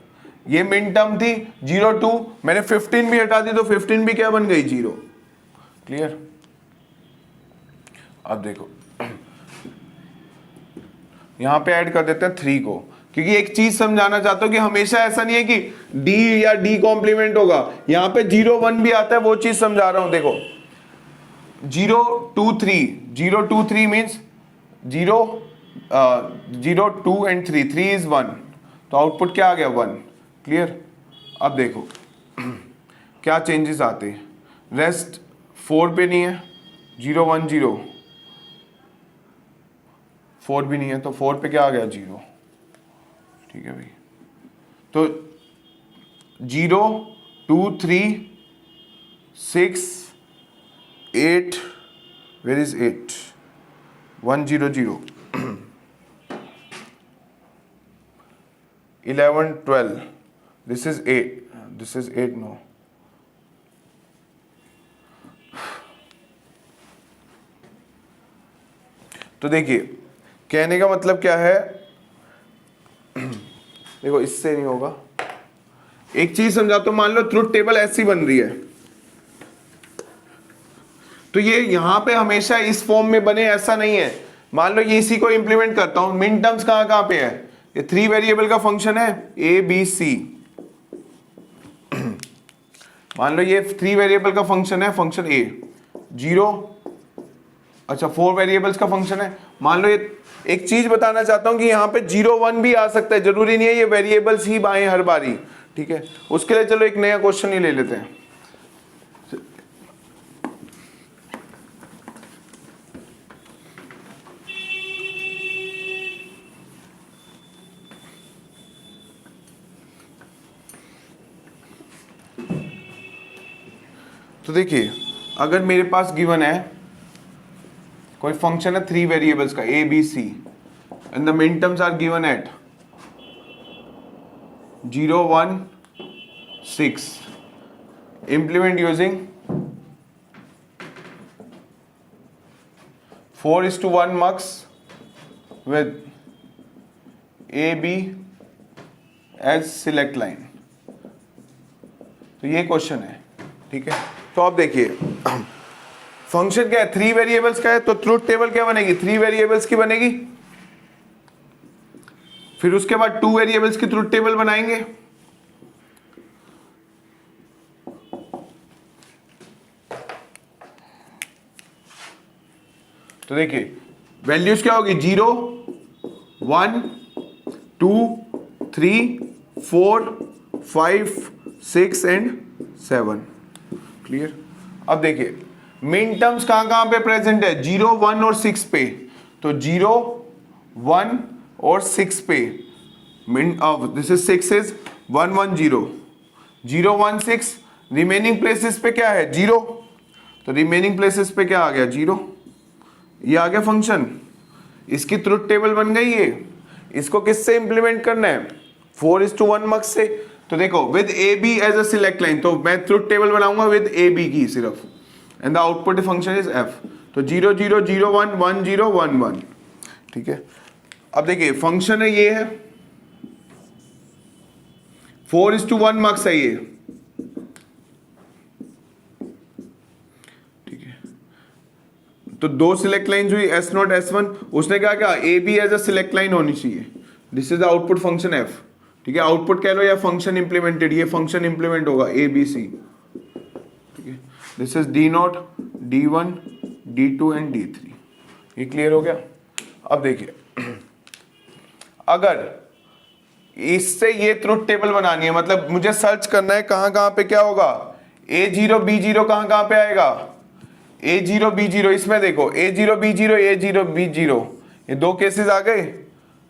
ये मिन टर्म थी 0 2, मैंने 15 भी हटा दी तो 15 भी क्या बन गई 0, क्लियर। अब देखो यहां पे ऐड कर देते हैं 3 को, क्योंकि एक चीज समझाना चाहता हूं कि हमेशा ऐसा नहीं है कि d या d कॉम्प्लीमेंट होगा, यहां पे 0 1 भी आता है, वो चीज समझा रहा हूं। देखो 0 2 3, 0 2 3 मीन्स 0 0 2 एंड 3, 3 इज 1, तो आउटपुट क्या आ गया 1, क्लियर। अब देखो क्या चेंजेस आते हैं, रेस्ट 4 पे नहीं है, 0 1 0, 4 भी नहीं है, तो 4 पे क्या आ गया 0, ठीक है भाई। तो 0 2 3 6 8, where is 8, 1 0 0, 11 12, this is 8, this is 8, no, तो देखिए कहने का मतलब क्या है, देखो इससे नहीं होगा, एक चीज समझाता हूं, मान लो ट्रुथ टेबल ऐसी बन रही है, तो ये यहां पे हमेशा इस फॉर्म में बने ऐसा नहीं है। मान लो ये इसी को इंप्लीमेंट करता हूं, मिन टर्म्स कहां कहां पे है, ये 3 वेरिएबल का फंक्शन है a b c, मान लो ये 3 वेरिएबल का फंक्शन है, फंक्शन a 0, अच्छा 4 वेरिएबल्स का फंक्शन है। मान लो ये, एक चीज बताना चाहता हूं कि यहाँ पे 0 1 भी आ सकता है, जरूरी नहीं है ये वेरिएबल्स ही आए हर बारी, ठीक है। उसके लिए चलो एक नया क्वेश्चन ही ले लेते हैं। तो देखिए अगर मेरे पास गिवन है कोई फंक्शन है 3 वेरिएबल्स का a b c and the मिन terms are given at 0 1 6, implement using 4:1 mux with a b as select line, तो ये क्वेश्चन है, ठीक है। तो आप देखिए फंक्शन क्या है, 3 वेरिएबल्स का है, तो ट्रुथ टेबल क्या बनेगी, 3 वेरिएबल्स की बनेगी। फिर उसके बाद 2 वेरिएबल्स की ट्रुथ टेबल बनाएंगे। तो देखिए वैल्यूज क्या होगी, 0 1 2 3 4 5 6 एंड 7। क्लियर। अब देखिए मिन टर्म्स कहां कहां पे प्रेजेंट है, 0 1 और 6 पे। तो 0 1 और 6 पे मिन of this is 6 is 1 1 0 0 1 6। Remaining places पे क्या है 0, तो रिमेनिंग प्लेसेस पे क्या आ गया 0, ये आ गया फंक्शन। इसकी ट्रुथ टेबल बन गई है। इसको किससे इंप्लीमेंट करना है, 4:1 मक्स से। तो देखो with A B as a select line, तो मैं ट्रुथ टेबल बनाऊंगा विद ए बी की सिर्फ, and the output function is F. तो 0 0 0 1 1 0 1 1। ठीक है। अब देखिए फंक्शन है ये है, 4:1 मक्स है ये। तो 2 सिलेक्ट लाइन हुई S0 S1। उसने क्या कहा A B as a select line होनी चाहिए। This is the output function F. ठीक है, आउटपुट कह लो या फंक्शन इंप्लीमेंटेड, ये फंक्शन इंप्लीमेंट होगा ए बी सी। ठीक है, this is D0 D1 D2 and D3। ये क्लियर हो गया। अब देखिए अगर इससे ये ट्रुथ टेबल बनानी है, मतलब मुझे सर्च करना है कहां कहां पे क्या होगा, A0 B0 कहां कहां पे आएगा, A0 B0। इसमें देखो A0 B0 A0 B0, ये 2 केसेस आ गए।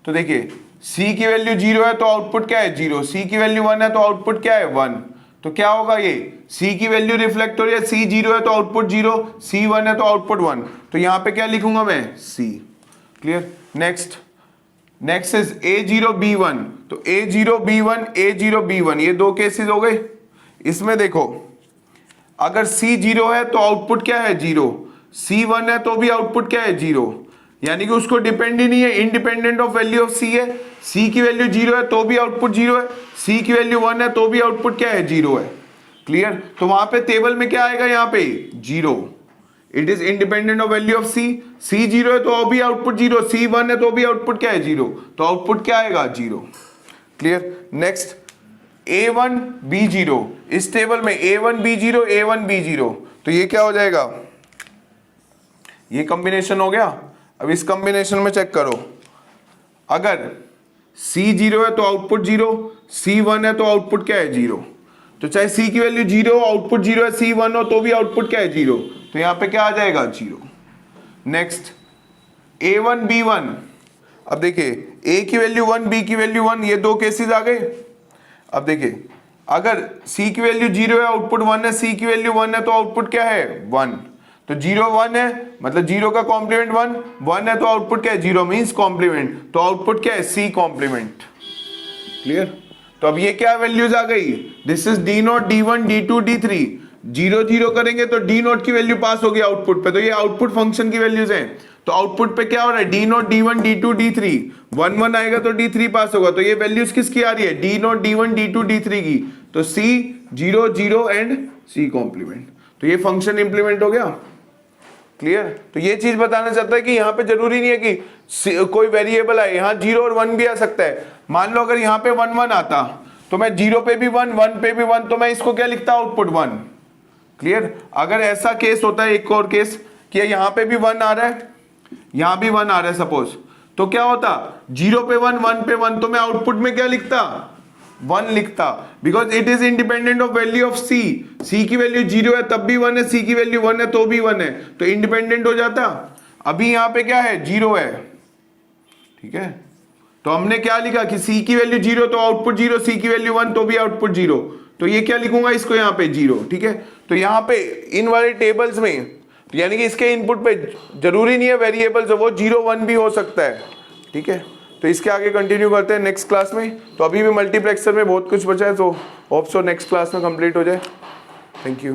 तो देखिए C की वैल्यू 0 है तो आउटपुट क्या है 0, C की वैल्यू 1 है तो आउटपुट क्या है 1। तो क्या होगा ये, C की वैल्यू रिफ्लेक्ट हो रही है, C 0 है तो आउटपुट 0, C 1 है तो आउटपुट 1। तो यहां पे क्या लिखूंगा मैं C। Clear. Next is A0 B1। तो A0 B1 A0 B1, ये 2 केसेस हो गए। इसमें देखो अगर C 0 है तो आउटपुट क्या है 0, C 1 है तो भी आउटपुट क्या है 0, यानी कि उसको डिपेंड ही नहीं है, independent of value of C है। C की वैल्यू 0 है तो भी आउटपुट 0 है, C की वैल्यू 1 है तो भी आउटपुट क्या है 0 है। क्लियर। तो वहां पे टेबल में क्या आएगा, यहाँ पे 0, it is independent of value of C। C 0 है तो भी आउटपुट 0, C 1 है तो भी आउटपुट क्या है 0, तो आउटपुट क्या आएगा 0। क्लियर। नेक्स्ट A1 B0, इस टेबल में A1 B0 A1 B0, तो ये क्या हो जाएगा, ये कॉम्बिनेशन हो गया। अब इस कॉम्बिनेशन में चेक करो, अगर C 0 है तो आउटपुट 0, C 1 है तो आउटपुट क्या है 0। तो चाहे C की वैल्यू 0 आउटपुट 0 है, C 1 हो तो भी आउटपुट क्या है 0, तो यहां पे क्या आ जाएगा 0। Next A1 B1। अब देखिए A की वैल्यू 1 B की वैल्यू 1, ये 2 केसेस आ गए। अब देखिए अगर C की वैल्यू 0 है आउटपुट 1 है, C की वैल्यू 1 है तो आउटपुट क्या है 1। तो 0 1 है मतलब 0 का कॉम्प्लीमेंट 1, 1 है तो आउटपुट क्या है 0 मींस कॉम्प्लीमेंट, तो आउटपुट क्या है C कॉम्प्लीमेंट। क्लियर। तो अब ये क्या वैल्यूज आ गई, this is D0 D1 D2 D3। 0 0 करेंगे तो D0 की वैल्यू पास होगी आउटपुट पे, तो ये आउटपुट फंक्शन की वैल्यूज हैं। तो आउटपुट पे क्या हो रहा है D0 D1 D2 D3, 1 1 आएगा तो D3 पास होगा। तो ये वैल्यूज किसकी आ रही है, D0 D1 D2 D3 की। तो C 0 0 एंड C कॉम्प्लीमेंट, तो ये फंक्शन इंप्लीमेंट हो गया। क्लियर। तो ये चीज बताना चाहता है कि यहाँ पे जरूरी नहीं है कि कोई वेरिएबल आए, यहाँ 0 और 1 भी आ सकता है। मान लो अगर यहाँ पे 1 1 आता तो मैं 0 पे भी 1 1 पे भी 1, तो मैं इसको क्या लिखता आउटपुट 1। क्लियर। अगर ऐसा केस होता है, एक और केस कि यहाँ पे भी 1 आ रहा है, यहाँ भी 1 आ रहा है सपोज, तो क्या होता 0 पे 1 1 पे 1, तो मैं आउटपुट में क्या लिखता 1 लिखता, because it is independent of value of C। C की वैल्यू 0 है तब भी 1 है, C की वैल्यू 1 है तो भी 1 है, तो इंडिपेंडेंट हो जाता। अभी यहाँ पे क्या है 0 है। ठीक है, तो हमने क्या लिखा कि C की वैल्यू 0 तो आउटपुट 0, C की वैल्यू 1 तो भी आउटपुट 0, तो ये क्या लिखूंगा इसको यहाँ पे 0। ठीक है, तो यहाँ पे इन वाले टेबल्स में यानी कि इसके इनपुट पे जरूरी नहीं है वेरिएबल्स, वो 0 1 भी हो सकता है। ठीक है, तो इसके आगे कंटिन्यू करते हैं नेक्स्ट क्लास में। तो अभी भी मल्टीप्लेक्सर में बहुत कुछ बचा है, तो होप सो नेक्स्ट क्लास में कंप्लीट हो जाए। Thank you.